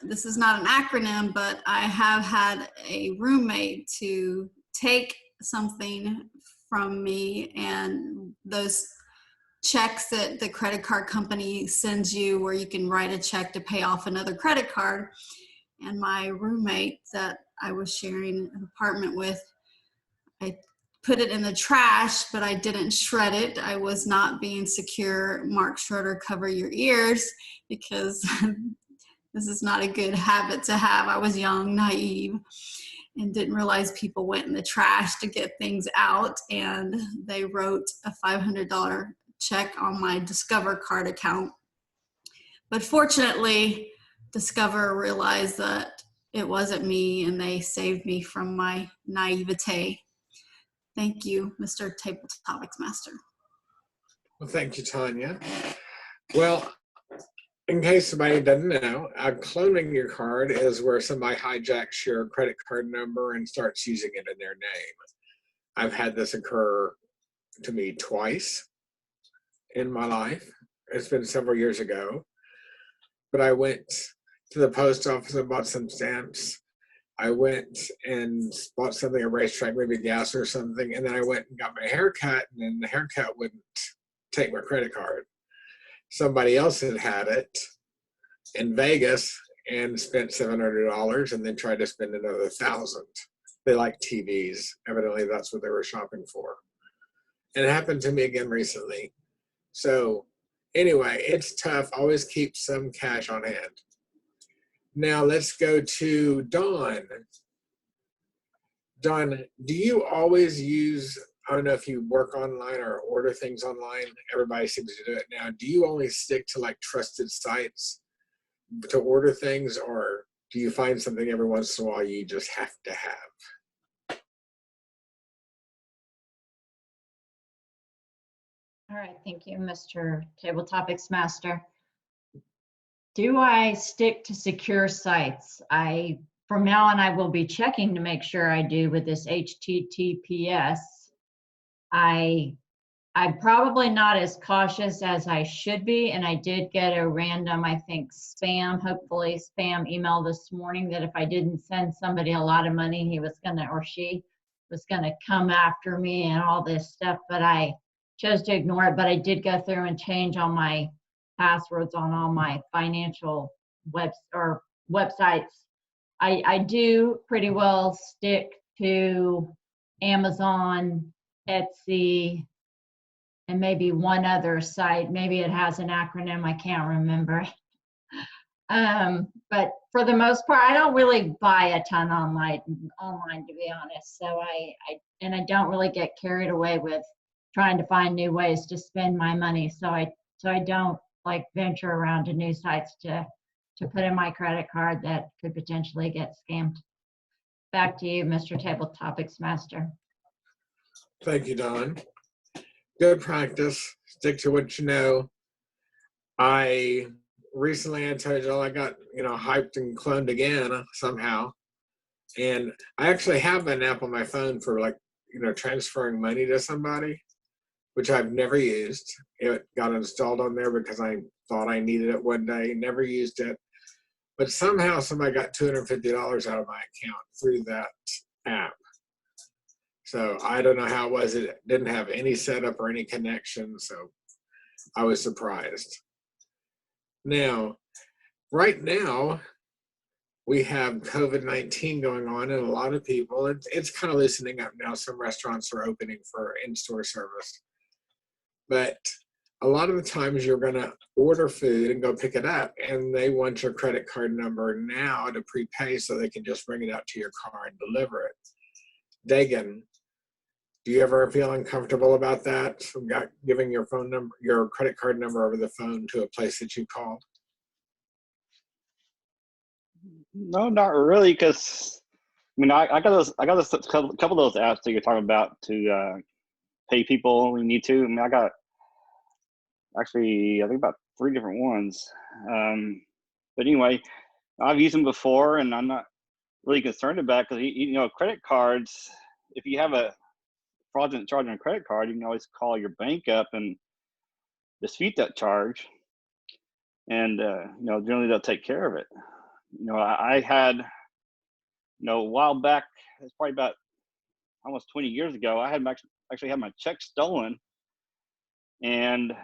This is not an acronym, but I have had a roommate to take something from me, and those checks that the credit card company sends you where you can write a check to pay off another credit card. And my roommate that I was sharing an apartment with, I put it in the trash, but I didn't shred it. I was not being secure. Mark Schroeder, cover your ears, because this is not a good habit to have. I was young, naive, and didn't realize people went in the trash to get things out, and they wrote a $500 check on my Discover card account. But fortunately, Discover realized that it wasn't me, and they saved me from my naivete. Thank you, Mr. Table Topics Master. Well, thank you, Tanya. Well, in case somebody doesn't know, cloning your card is where somebody hijacks your credit card number and starts using it in their name. I've had this occur to me twice in my life. It's been several years ago. But I went to the post office and bought some stamps. I went and bought something at a racetrack, maybe gas or something, and then I went and got my hair cut, and then the haircut wouldn't take my credit card. Somebody else had it in Vegas and spent $700 and then tried to spend another $1,000. They like TVs. Evidently, that's what they were shopping for. And it happened to me again recently. So anyway, it's tough. Always keep some cash on hand. Now let's go to Dawn. Dawn, do you always use, I don't know if you work online or order things online, everybody seems to do it now. Do you only stick to like trusted sites to order things, or do you find something every once in a while you just have to have? All right, thank you, Mr. Table Topics Master. Do I stick to secure sites? From now on, I will be checking to make sure I do with this HTTPS. I'm probably not as cautious as I should be, and I did get a random, I think, hopefully spam email this morning that if I didn't send somebody a lot of money, he was gonna, or she was gonna come after me and all this stuff, but I chose to ignore it. But I did go through and change all my passwords on all my financial websites. I do pretty well stick to Amazon, Etsy, and maybe one other site. Maybe it has an acronym, I can't remember. But for the most part, I don't really buy a ton online to be honest. So I don't really get carried away with trying to find new ways to spend my money. So I don't like venture around to new sites to put in my credit card that could potentially get scammed. Back to you, Mr. Table Topics Master. Thank you, Dawn. Good practice. Stick to what you know. I told you I got hyped and cloned again somehow, and I actually have an app on my phone for transferring money to somebody, which I've never used. It got installed on there because I thought I needed it one day, never used it. But somehow somebody got $250 out of my account through that app. So I don't know how it was. It didn't have any setup or any connection, so I was surprised. Now, right now, we have COVID-19 going on, and a lot of people, it's kind of loosening up now. Some restaurants are opening for in-store service. But a lot of the times you're going to order food and go pick it up, and they want your credit card number now to prepay so they can just bring it out to your car and deliver it. Dagan, do you ever feel uncomfortable about that? Giving your phone number, your credit card number over the phone to a place that you called? No, not really, because I mean, I got those couple of those apps that you're talking about to pay people when you need to. I mean, I got actually I think about 3 different ones. But anyway, I've used them before, and I'm not really concerned about it because you know, credit cards. If you have a fraudulent charge on a credit card, you can always call your bank up and dispute that charge, and you know, generally they'll take care of it. You know, I had, you know, a while back, it's probably about almost 20 years ago, I had actually had my check stolen, and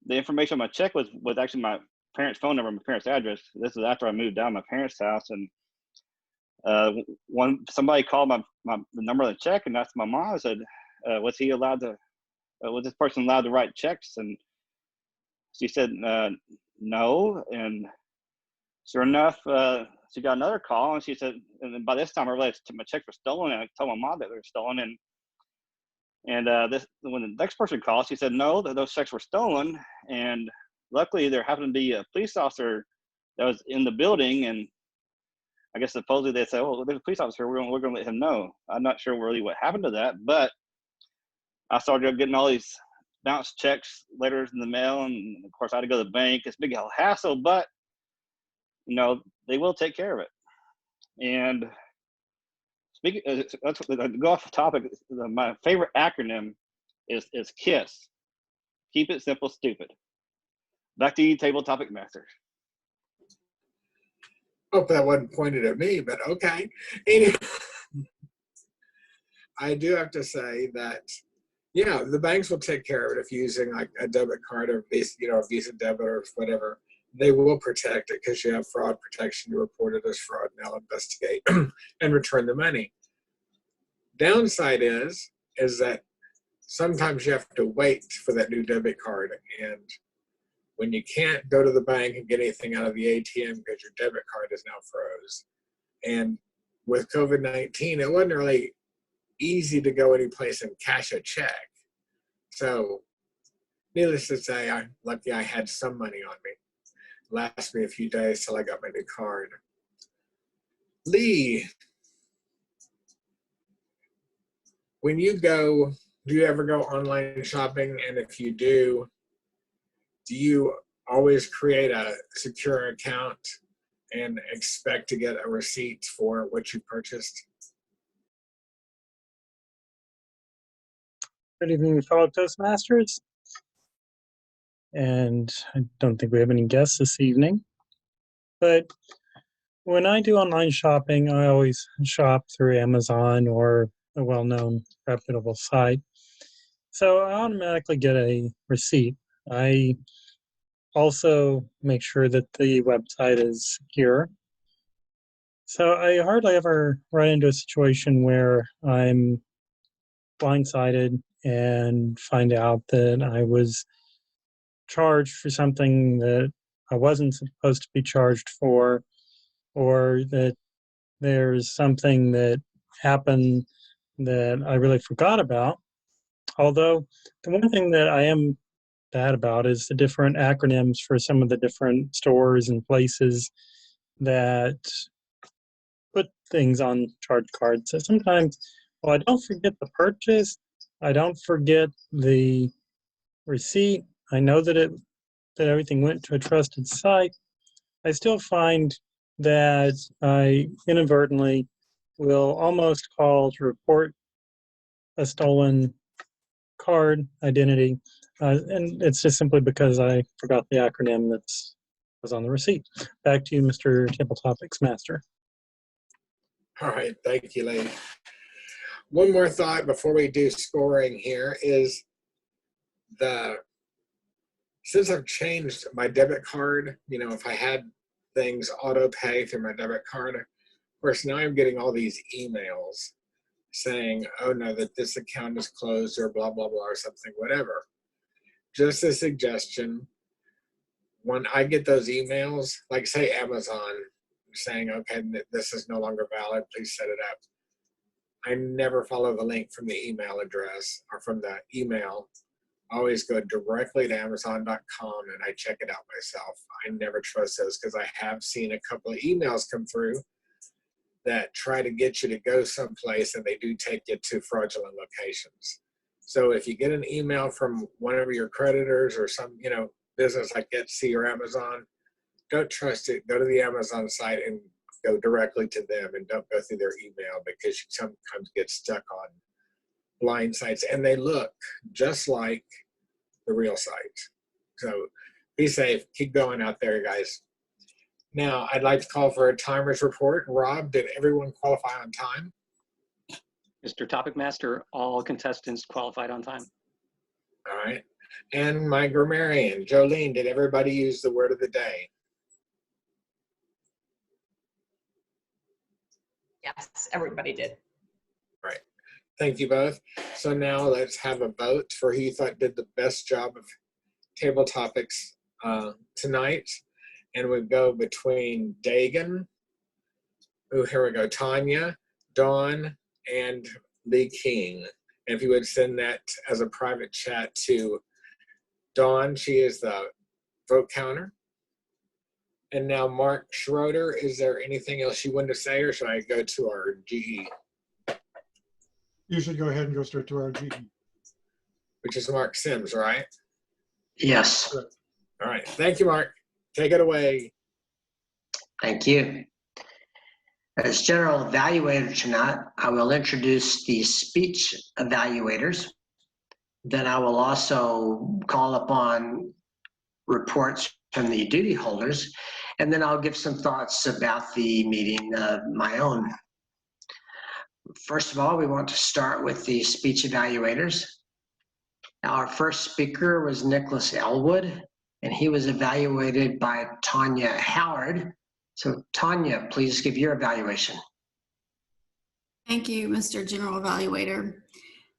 the information on my check was actually my parents' phone number, my parents' address. This is after I moved down to my parents' house, and somebody called the number of the check and asked my mom. I said, was this person allowed to write checks? And she said no. And sure enough, she got another call, and she said, and by this time I realized my checks were stolen, and I told my mom that they were stolen. And when the next person called, she said no, that those checks were stolen. And luckily, there happened to be a police officer that was in the building, and I guess supposedly they said, "Oh, there's a police officer. We're going to let him know." I'm not sure really what happened to that, but I started getting all these bounce checks, letters in the mail, and of course I had to go to the bank. It's a big hassle, but you know, they will take care of it. And speaking, let's go off the topic. My favorite acronym is KISS. Keep it simple, stupid. Back to you, table topic masters. Hope that wasn't pointed at me, but okay. Anyway, I do have to say that, yeah, the banks will take care of it if you're using like a debit card or Visa, you know, a Visa debit or whatever. They will protect it because you have fraud protection. You report it as fraud, and they'll investigate and return the money. Downside is that sometimes you have to wait for that new debit card, and when you can't go to the bank and get anything out of the ATM because your debit card is now froze. And with COVID-19, it wasn't really easy to go any place and cash a check. So needless to say, I'm lucky I had some money on me. Last me a few days till I got my new card. Lee, when you go, do you ever go online shopping? And if you do you always create a secure account and expect to get a receipt for what you purchased? Good evening, fellow Toastmasters. And I don't think we have any guests this evening. But when I do online shopping, I always shop through Amazon or a well-known reputable site. So I automatically get a receipt. I also make sure that the website is secure. So I hardly ever run into a situation where I'm blindsided and find out that I was charged for something that I wasn't supposed to be charged for, or that there's something that happened that I really forgot about. Although the one thing that I am bad about is the different acronyms for some of the different stores and places that put things on charge cards. So sometimes, well, I don't forget the purchase, I don't forget the receipt, I know that everything went to a trusted site, I still find that I inadvertently will almost call to report a stolen card, identity, and it's just simply because I forgot the acronym that was on the receipt. Back to you, Mr. Table Topics Master. All right, thank you, lady. One more thought before we do scoring here is since I've changed my debit card, you know, if I had things auto pay through my debit card, of course, now I'm getting all these emails saying, oh no, that this account is closed or blah, blah, blah, or something, whatever. Just a suggestion, when I get those emails, like say Amazon saying, okay, this is no longer valid, please set it up. I never follow the link from the email address or from the email. I always go directly to Amazon.com and I check it out myself. I never trust those because I have seen a couple of emails come through that try to get you to go someplace and they do take you to fraudulent locations. So if you get an email from one of your creditors or some, you know, business like Etsy or Amazon, don't trust it. Go to the Amazon site and go directly to them and don't go through their email because you sometimes get stuck on blind sites and they look just like the real sites. So be safe. Keep going out there, guys. Now, I'd like to call for a timers report. Rob, did everyone qualify on time? Mr. Topic Master, all contestants qualified on time. All right. And my grammarian, Jolene, did everybody use the word of the day? Yes, everybody did. Right. Thank you both. So now let's have a vote for who you thought did the best job of table topics tonight. And we go between Dagan, here we go, Tanya, Dawn, and Lee King. And if you would send that as a private chat to Dawn, she is the vote counter. And now Mark Schroeder, is there anything else you wanted to say or should I go to our GE? You should go ahead and go straight to our GE. Which is Mark Sims, right? Yes. All right. Thank you, Mark. Take it away. Thank you. As general evaluator tonight, I will introduce the speech evaluators. Then I will also call upon reports from the duty holders, and then I'll give some thoughts about the meeting of my own. First of all, we want to start with the speech evaluators. Our first speaker was Nicholas Elwood, and he was evaluated by Tanya Howard. So Tanya, please give your evaluation. Thank you, Mr. General Evaluator.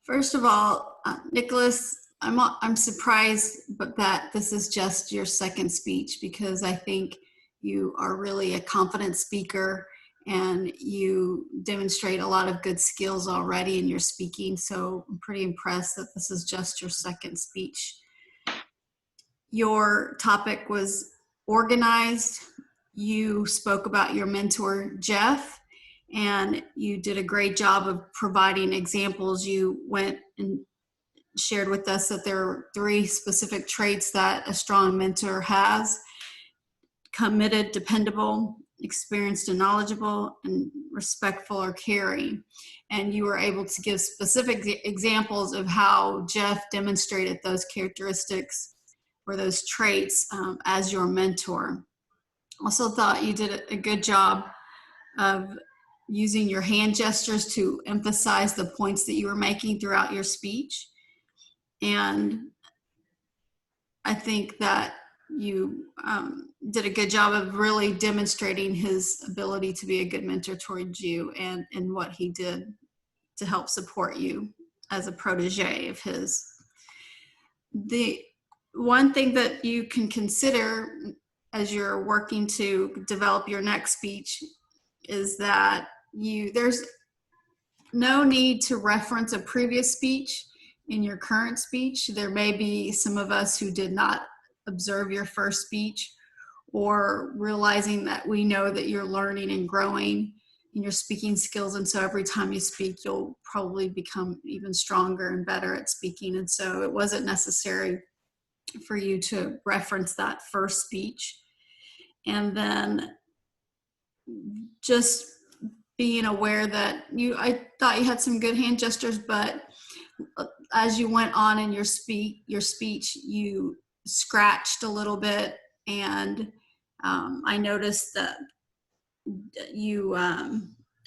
First of all, Nicholas, I'm surprised but that this is just your second speech because I think you are really a confident speaker and you demonstrate a lot of good skills already in your speaking. So I'm pretty impressed that this is just your second speech. Your topic was organized. You spoke about your mentor, Jeff, and you did a great job of providing examples. You went and shared with us that there are 3 specific traits that a strong mentor has: committed, dependable, experienced and knowledgeable, and respectful or caring. And you were able to give specific examples of how Jeff demonstrated those characteristics or those traits as your mentor. Also thought you did a good job of using your hand gestures to emphasize the points that you were making throughout your speech. And I think that you did a good job of really demonstrating his ability to be a good mentor towards you and what he did to help support you as a protege of his. The one thing that you can consider as you're working to develop your next speech is that there's no need to reference a previous speech in your current speech. There may be some of us who did not observe your first speech, or realizing that we know that you're learning and growing in your speaking skills, and so every time you speak you'll probably become even stronger and better at speaking, and so it wasn't necessary for you to reference that first speech. And then just being aware that I thought you had some good hand gestures, but as you went on in your speech, you scratched a little bit, and I noticed that you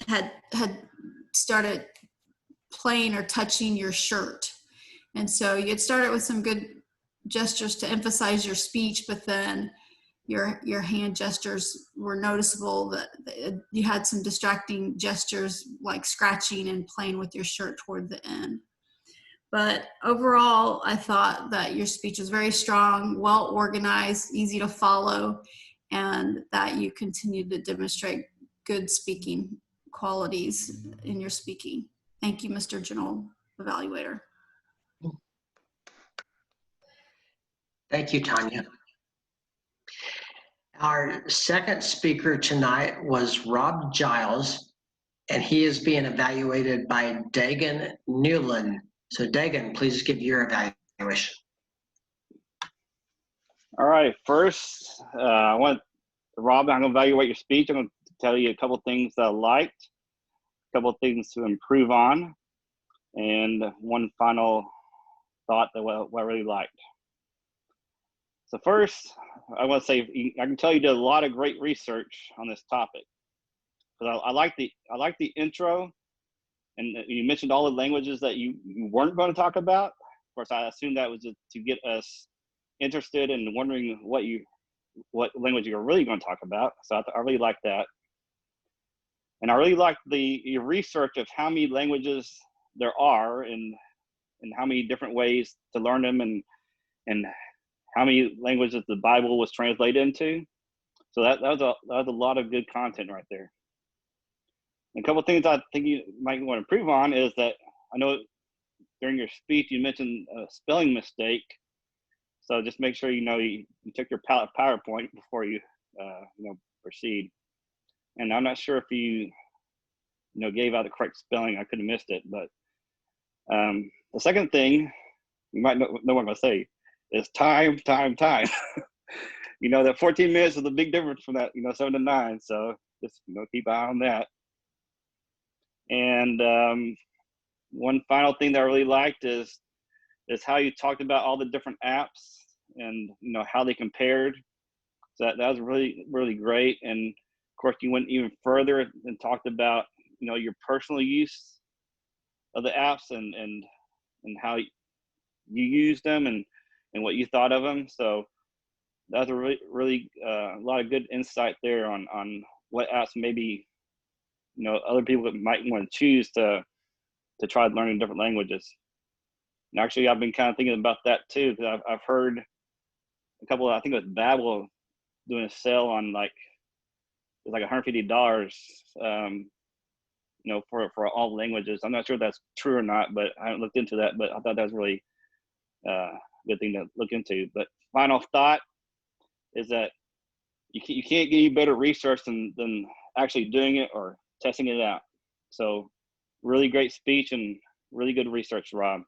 had started playing or touching your shirt. And so you had started with some good gestures to emphasize your speech, but then your hand gestures were noticeable that you had some distracting gestures like scratching and playing with your shirt toward the end. But overall, I thought that your speech was very strong, well organized, easy to follow, and that you continued to demonstrate good speaking qualities in your speaking. Thank you, Mr. General Evaluator. Thank you, Tanya. Our second speaker tonight was Rob Giles, and he is being evaluated by Dagan Newland. So Dagan, please give your evaluation. All right, first, Rob, I'm going to evaluate your speech. I'm going to tell you a couple things that I liked, a couple things to improve on, and one final thought that I really liked. So first, I want to say I can tell you did a lot of great research on this topic. But I like the intro, and you mentioned all the languages that you weren't going to talk about. Of course, I assumed that was just to get us interested and wondering what language you're really going to talk about. So I really like that, and I really like your research of how many languages there are and how many different ways to learn them and how many languages the Bible was translated into. So that was a lot of good content right there. And a couple of things I think you might want to improve on is that I know during your speech you mentioned a spelling mistake. So just make sure you took your PowerPoint before you proceed. And I'm not sure if you gave out the correct spelling. I could have missed it. But the second thing you might know what I'm going to say is time. That 14 minutes is a big difference from that 7 to 9. So just keep an eye on that. And one final thing that I really liked is how you talked about all the different apps and how they compared. So that was really, really great. And of course you went even further and talked about your personal use of the apps and how you use them and what you thought of them. So that was a really a lot of good insight there on what apps maybe other people might want to choose to try learning different languages. And actually, I've been kind of thinking about that too, because I've heard a couple of, I think it was Babbel doing a sale on it's like $150, for all languages. I'm not sure if that's true or not, but I haven't looked into that. But I thought that was really a good thing to look into. But final thought is that you can't get any better research than actually doing it or testing it out. So really great speech and really good research, Rob.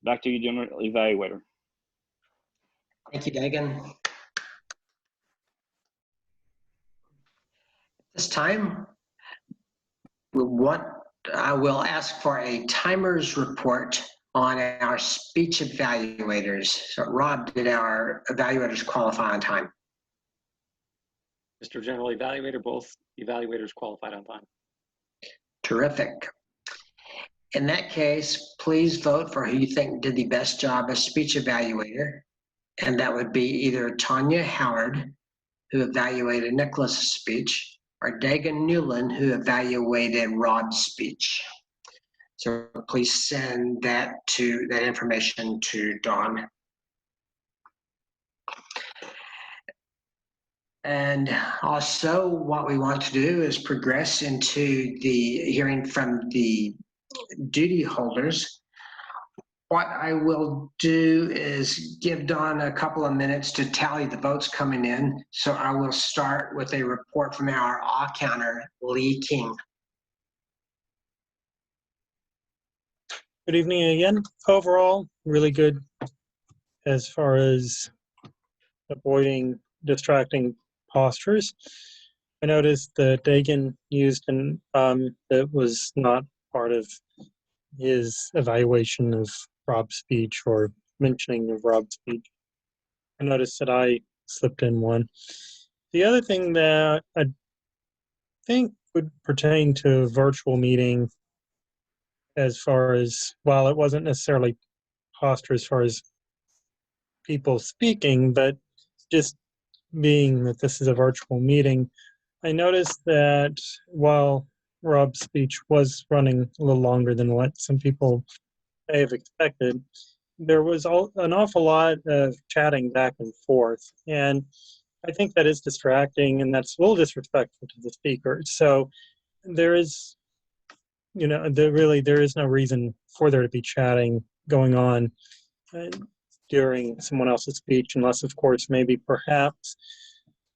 Back to you, General Evaluator. Thank you, Dagan. This time, I will ask for a timer's report on our speech evaluators. So Rob, did our evaluators qualify on time? Mr. General Evaluator, both evaluators qualified on time. Terrific. In that case, please vote for who you think did the best job as speech evaluator. And that would be either Tanya Howard, who evaluated Nicholas' speech, or Dagan Newland, who evaluated Rob's speech. So please send that information to Dawn. And also what we want to do is progress into the hearing from the duty holders. What I will do is give Dawn a couple of minutes to tally the votes coming in. So I will start with a report from our awe counter, Lee King. Good evening again. Overall, really good as far as avoiding distracting postures. I noticed that Dagan used that was not part of his evaluation of Rob's speech or mentioning of Rob's speech. I noticed that I slipped in one. The other thing that I think would pertain to a virtual meeting, as far as, while it wasn't necessarily posture as far as people speaking, but just being that this is a virtual meeting, I noticed that while Rob's speech was running a little longer than what some people may have expected, there was an awful lot of chatting back and forth. And I think that is distracting, and that's a little disrespectful to the speaker. So there is, there is no reason for there to be chatting going on during someone else's speech, unless, of course, maybe perhaps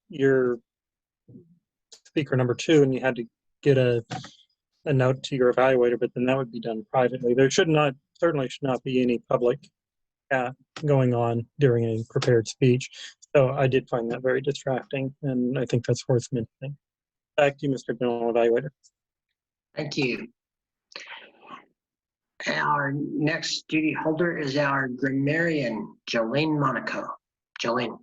you're speaker number 2 and you had to get a note to your evaluator, but then that would be done privately. There certainly should not be any public chat going on during a prepared speech. So I did find that very distracting, and I think that's worth mentioning. Back to you, Mr. General Evaluator. Thank you. Our next duty holder is our grammarian, Jolene Monaco. Jolene.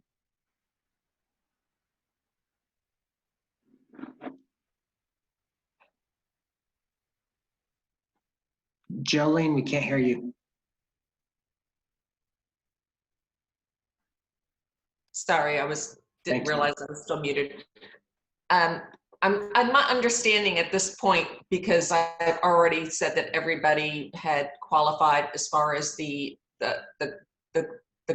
Jolene, we can't hear you. Sorry, didn't realize I was still muted. I'm not understanding at this point, because I've already said that everybody had qualified as far as the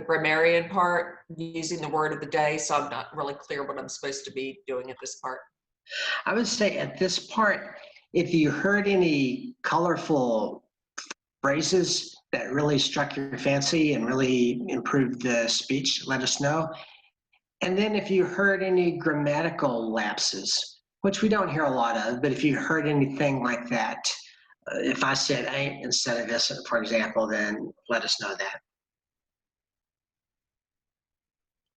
grammarian part, using the word of the day. So I'm not really clear what I'm supposed to be doing at this part. I would say at this part, if you heard any colorful phrases that really struck your fancy and really improved the speech, let us know. And then if you heard any grammatical lapses, which we don't hear a lot of, but if you heard anything like that, if I said ain't instead of isn't, for example, then let us know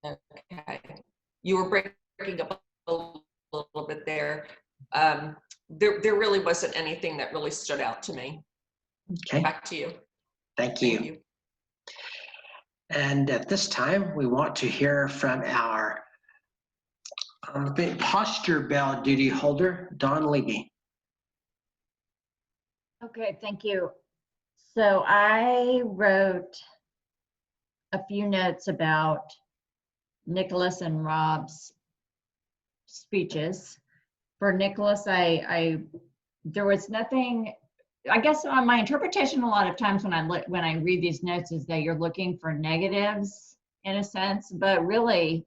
that. Okay. You were breaking up a little bit there. There really wasn't anything that really stood out to me. Okay. Back to you. Thank you. And at this time, we want to hear from our posture bell duty holder, Dawn Levy. Okay, thank you. So I wrote a few notes about Nicholas and Rob's speeches. For Nicholas, there was nothing. I guess on my interpretation, a lot of times when I read these notes is that you're looking for negatives in a sense, but really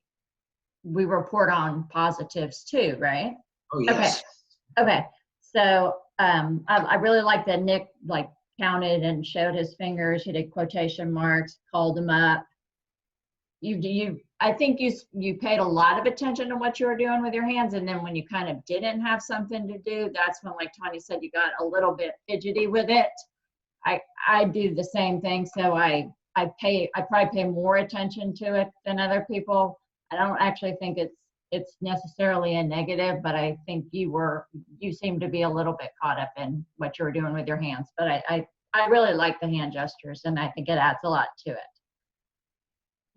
we report on positives too, right? Oh, yes. Okay. So I really like that Nick counted and showed his fingers. He did quotation marks, called them up. I think you paid a lot of attention to what you were doing with your hands, and then when you kind of didn't have something to do, that's when, like Tanya said, you got a little bit fidgety with it. I do the same thing, so I probably pay more attention to it than other people. I don't actually think it's necessarily a negative, but I think you seem to be a little bit caught up in what you were doing with your hands. But I really like the hand gestures, and I think it adds a lot to it.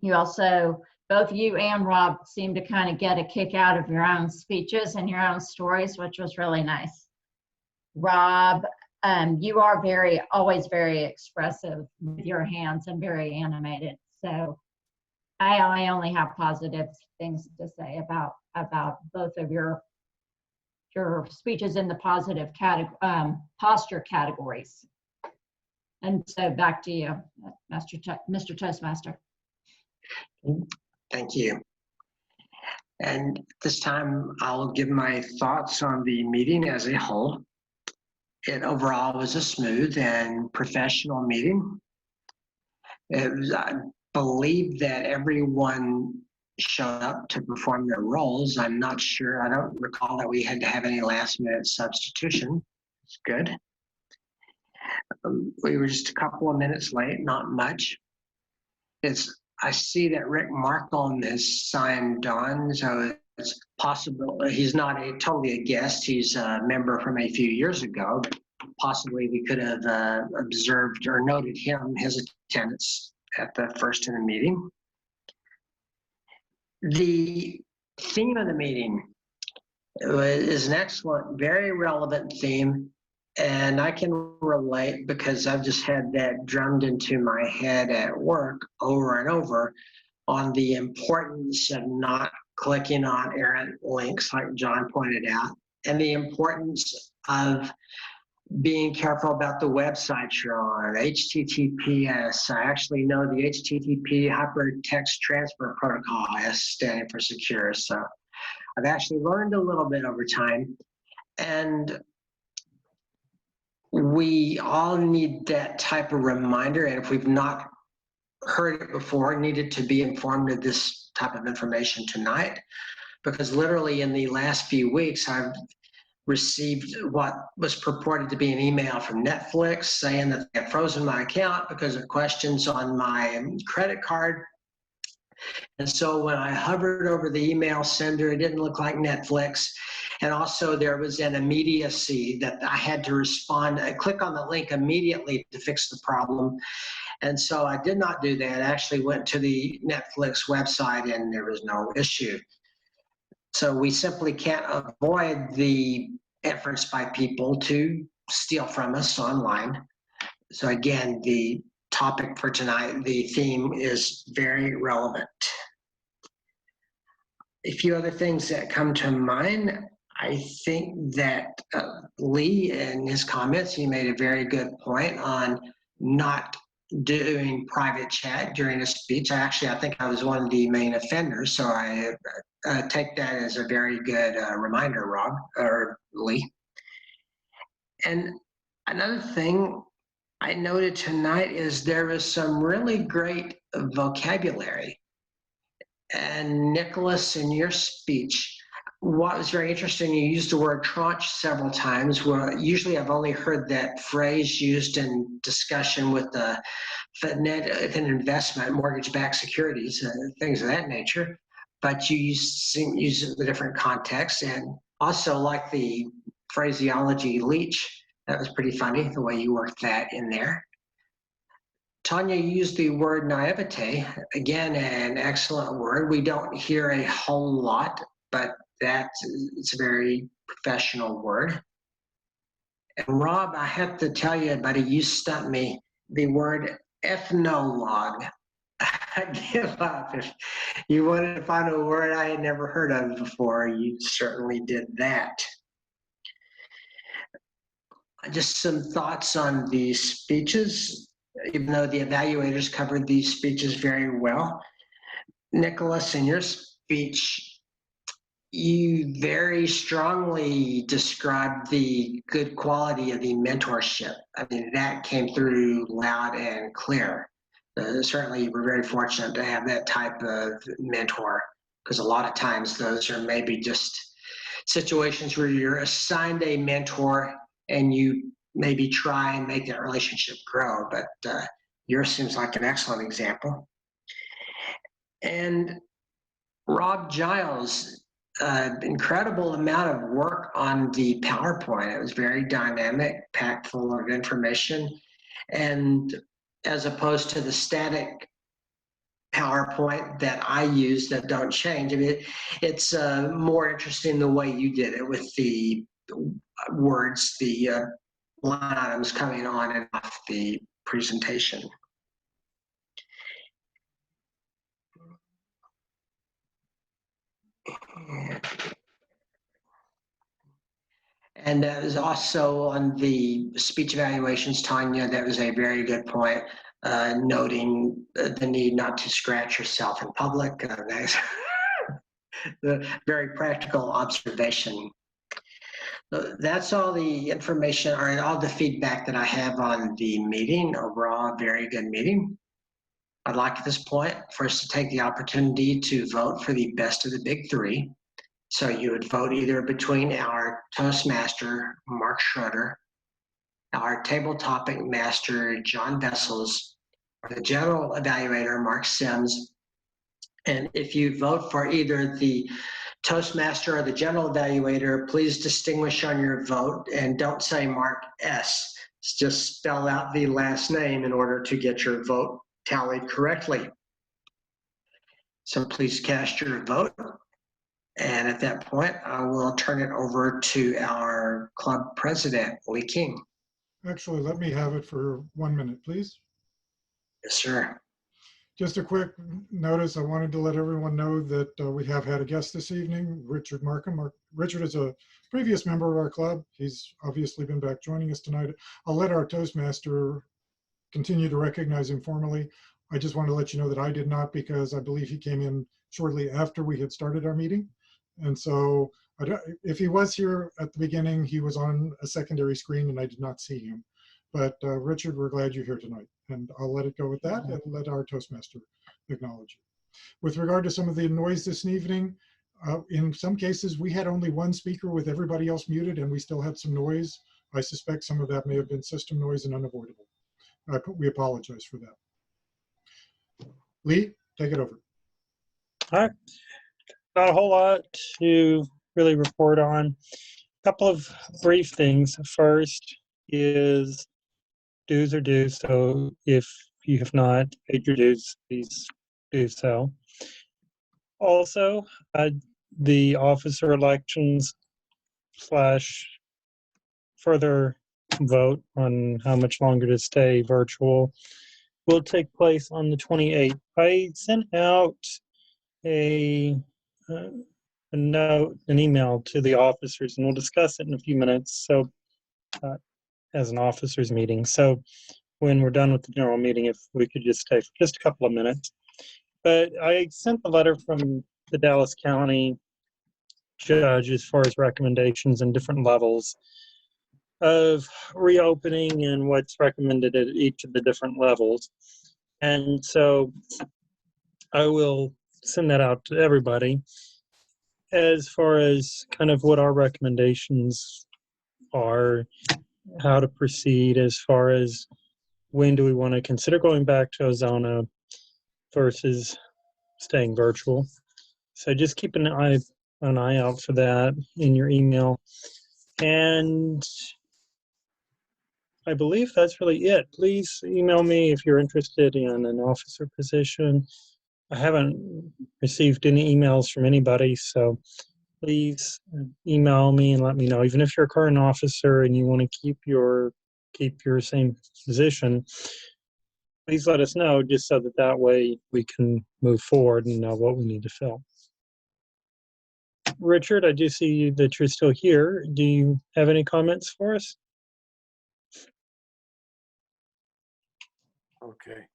You also, both you and Rob, seem to kind of get a kick out of your own speeches and your own stories, which was really nice. Rob, you are always very expressive with your hands and very animated. So I only have positive things to say about both of your speeches in the positive posture categories. And so back to you, Mr. Toastmaster. Thank you. And this time I'll give my thoughts on the meeting as a whole. It overall was a smooth and professional meeting. I believe that everyone showed up to perform their roles. I'm not sure, I don't recall that we had to have any last minute substitution. It's good. We were just a couple of minutes late, not much. I see that Rick Markham has signed on, so it's possible he's not totally a guest. He's a member from a few years ago, but possibly we could have observed or noted his attendance at the first in the meeting. The theme of the meeting is an excellent, very relevant theme, and I can relate because I've just had that drummed into my head at work over and over on the importance of not clicking on errant links, like John pointed out, and the importance of being careful about the websites you're on. HTTPS, I actually know the HTTP Hypertext Transfer Protocol, S standing for secure. So I've actually learned a little bit over time. And we all need that type of reminder. And if we've not heard it before, needed to be informed of this type of information tonight. Because literally in the last few weeks, I've received what was purported to be an email from Netflix saying that they had frozen my account because of questions on my credit card. And so when I hovered over the email sender, it didn't look like Netflix. And also there was an immediacy that I had to respond, click on the link immediately to fix the problem. And so I did not do that. I actually went to the Netflix website and there was no issue. So we simply can't avoid the efforts by people to steal from us online. So again, the topic for tonight, the theme is very relevant. A few other things that come to mind. I think that Lee, in his comments, he made a very good point on not doing private chat during a speech. I think I was one of the main offenders, so I take that as a very good reminder, Rob, or Lee. And another thing I noted tonight is there is some really great vocabulary. And Nicholas, in your speech, what was very interesting, you used the word tranche several times. Well, usually I've only heard that phrase used in discussion with an investment, mortgage-backed securities, things of that nature. But you use it in a different context, and also like the phraseology leech. That was pretty funny, the way you worked that in there. Tanya used the word naivete, again, an excellent word. We don't hear a whole lot, but it's a very professional word. And Rob, I have to tell you, buddy, you stumped me. The word ethnologue. I give up. If you wanted to find a word I had never heard of before, you certainly did that. Just some thoughts on these speeches, even though the evaluators covered these speeches very well. Nicholas, in your speech, you very strongly described the good quality of the mentorship. I mean, that came through loud and clear. Certainly, we're very fortunate to have that type of mentor, because a lot of times those are maybe just situations where you're assigned a mentor and you maybe try and make that relationship grow, but yours seems like an excellent example. And Rob Giles, incredible amount of work on the PowerPoint. It was very dynamic, packed full of information, and as opposed to the static PowerPoint that I use that don't change. I mean, it's more interesting the way you did it with the words, the line items coming on and off the presentation. And that was also on the speech evaluations, Tanya, that was a very good point, noting the need not to scratch yourself in public. The very practical observation. That's all the information, or all the feedback that I have on the meeting. Overall, a very good meeting. I'd like at this point for us to take the opportunity to vote for the best of the big three. So you would vote either between our Toastmaster, Mark Schroeder, our table topic master, John Vessels, or the general evaluator, Mark Sims. And if you vote for either the Toastmaster or the general evaluator, please distinguish on your vote and don't say Mark S. Just spell out the last name in order to get your vote tallied correctly. So please cast your vote. And at that point, I will turn it over to our club president, Lee King. Actually, let me have it for 1 minute, please. Yes, sir. Just a quick notice, I wanted to let everyone know that we have had a guest this evening, Richard Markham. Richard is a previous member of our club. He's obviously been back joining us tonight. I'll let our Toastmaster continue to recognize him formally. I just want to let you know that I did not, because I believe he came in shortly after we had started our meeting. And so if he was here at the beginning, he was on a secondary screen and I did not see him. But Richard, we're glad you're here tonight. And I'll let it go with that and let our Toastmaster acknowledge you. With regard to some of the noise this evening, in some cases, we had only one speaker with everybody else muted and we still had some noise. I suspect some of that may have been system noise and unavoidable. We apologize for that. Lee, take it over. All right. Not a whole lot to really report on. A couple of brief things. First is dues are due. So if you have not paid your dues, please do so. Also, the officer elections / further vote on how much longer to stay virtual will take place on the 28th. I sent out a note, an email to the officers, and we'll discuss it in a few minutes. So, as an officers meeting. So, when we're done with the general meeting, if we could just take just a couple of minutes. But I sent the letter from the Dallas County judge as far as recommendations and different levels of reopening and what's recommended at each of the different levels. And so I will send that out to everybody as far as kind of what our recommendations are, how to proceed as far as when do we want to consider going back to Ozona versus staying virtual. So just keep an eye out for that in your email. And I believe that's really it. Please email me if you're interested in an officer position. I haven't received any emails from anybody, so please email me and let me know. Even if you're a current officer and you want to keep your same position, please let us know, just so that way we can move forward and know what we need to fill. Richard, I do see that you're still here. Do you have any comments for us? Okay.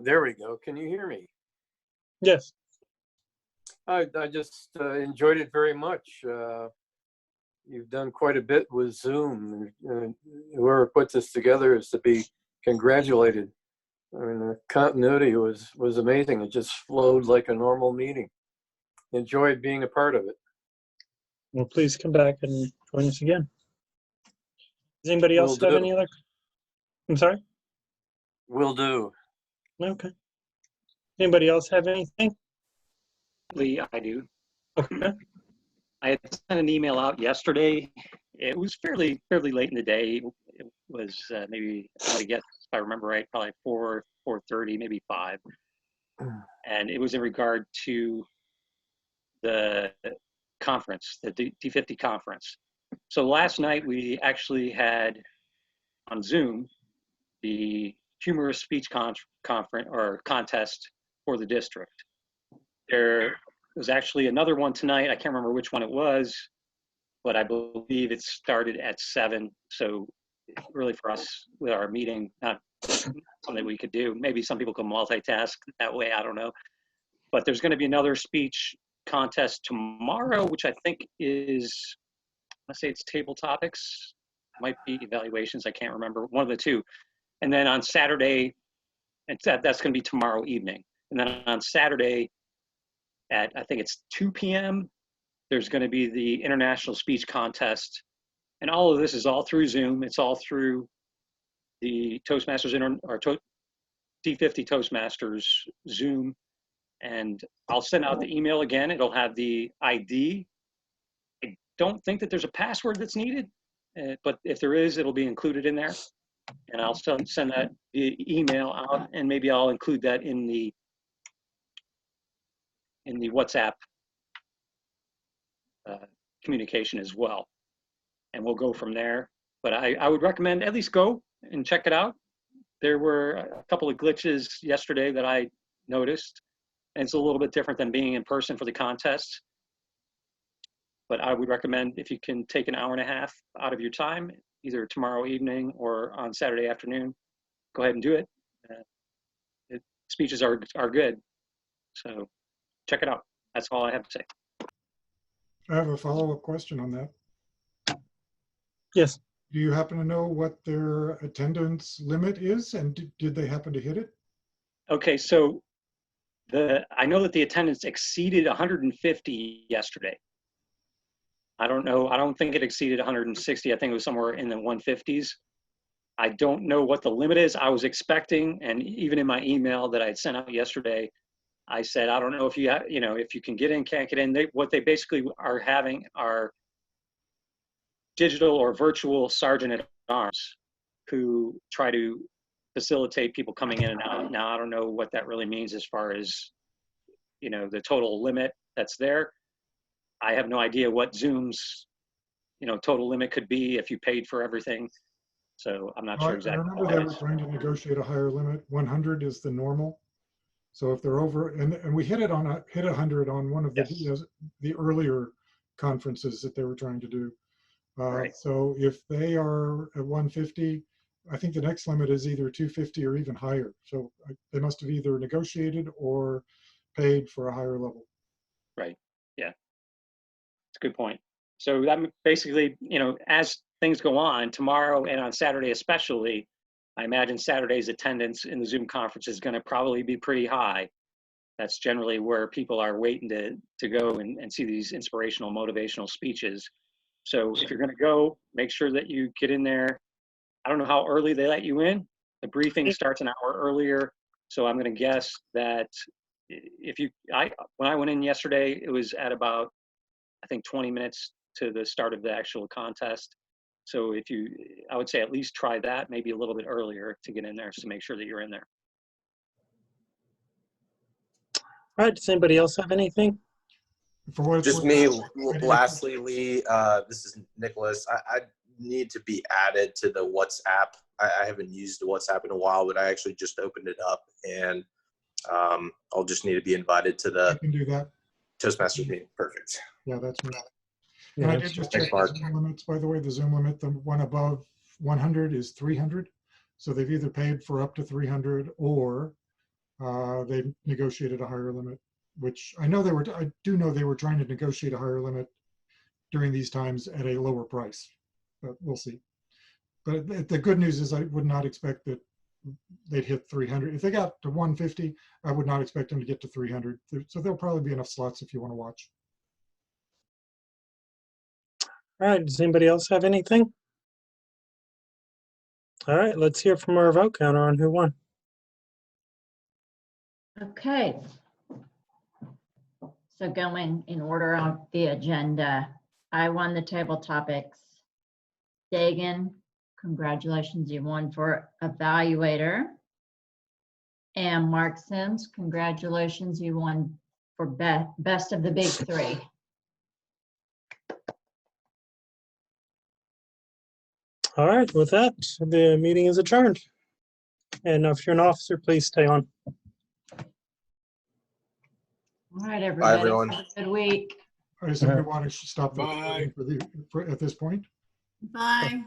There we go. Can you hear me? Yes. I just enjoyed it very much. You've done quite a bit with Zoom. Whoever put this together is to be congratulated. I mean, the continuity was amazing. It just flowed like a normal meeting. Enjoyed being a part of it. Well, please come back and join us again. Does anybody else have any other? I'm sorry? Will do. Okay. Anybody else have anything? Lee, I do. Okay. I had sent an email out yesterday. It was fairly late in the day. It was maybe, I guess if I remember right, probably 4:30, maybe 5. And it was in regard to the conference, the D50 conference. So last night we actually had on Zoom the humorous speech conference or contest for the district. There was actually another one tonight. I can't remember which one it was, but I believe it started at 7. So really for us with our meeting, not something we could do. Maybe some people can multitask that way, I don't know. But there's gonna be another speech contest tomorrow, which I think is, let's say it's table topics, might be evaluations, I can't remember, one of the two. And then on Saturday, and that's gonna be tomorrow evening. And then on Saturday at, I think it's 2 p.m., there's gonna be the international speech contest. And all of this is all through Zoom. It's all through the Toastmasters D50 Toastmasters Zoom. And I'll send out the email again. It'll have the ID. I don't think that there's a password that's needed, but if there is, it'll be included in there. And I'll send that via email out, and maybe I'll include that in the WhatsApp communication as well. And we'll go from there. But I would recommend at least go and check it out. There were a couple of glitches yesterday that I noticed, and it's a little bit different than being in person for the contest. But I would recommend, if you can take an hour and a half out of your time, either tomorrow evening or on Saturday afternoon, go ahead and do it. Speeches are good, so check it out. That's all I have to say. I have a follow-up question on that. Yes. Do you happen to know what their attendance limit is, and did they happen to hit it? Okay, so I know that the attendance exceeded 150 yesterday. I don't know. I don't think it exceeded 160. I think it was somewhere in the 150s. I don't know what the limit is. I was expecting, and even in my email that I had sent out yesterday, I said, I don't know if if you can get in, can't get in. What they basically are having are digital or virtual sergeant at arms who try to facilitate people coming in and out. Now, I don't know what that really means as far as, the total limit that's there. I have no idea what Zoom's, total limit could be if you paid for everything. So I'm not sure exactly. I remember they were trying to negotiate a higher limit. 100 is the normal. So if they're over, and we hit 100 on one of the earlier conferences that they were trying to do. Right. So if they are at 150, I think the next limit is either 250 or even higher. So they must have either negotiated or paid for a higher level. Right. Yeah. That's a good point. So that basically, as things go on tomorrow and on Saturday especially, I imagine Saturday's attendance in the Zoom conference is going to probably be pretty high. That's generally where people are waiting to go and see these inspirational, motivational speeches. So if you're going to go, make sure that you get in there. I don't know how early they let you in. The briefing starts an hour earlier. So I'm going to guess that when I went in yesterday, it was at about, I think, 20 minutes to the start of the actual contest. So I would say at least try that, maybe a little bit earlier to get in there, to make sure that you're in there. All right, does anybody else have anything? For what Just me. Lastly, Lee, this is Nicholas. I need to be added to the WhatsApp. I haven't used the WhatsApp in a while, but I actually just opened it up, and I'll just need to be invited to the I can do that. Toastmasters meeting. Perfect. Yeah, that's me. Yeah, And I did just check the Zoom limits, by the way. The Zoom limit, the one above 100 is 300. So they've either paid for up to 300 or they negotiated a higher limit, which I do know they were trying to negotiate a higher limit during these times at a lower price, but we'll see. But the good news is I would not expect that they'd hit 300. If they got to 150, I would not expect them to get to 300. So there'll probably be enough slots if you want to watch. All right, does anybody else have anything? All right, let's hear from our vote counter on who won. Okay. So going in order of the agenda, I won the table topics. Dagan, congratulations, you won for evaluator. And Mark Sims, congratulations, you won for best of the big three. All right, with that, the meeting is adjourned. And if you're an officer, please stay on. All right, everybody. Bye, everyone. Have a good week. I just simply want to stop the recording at this point. Bye.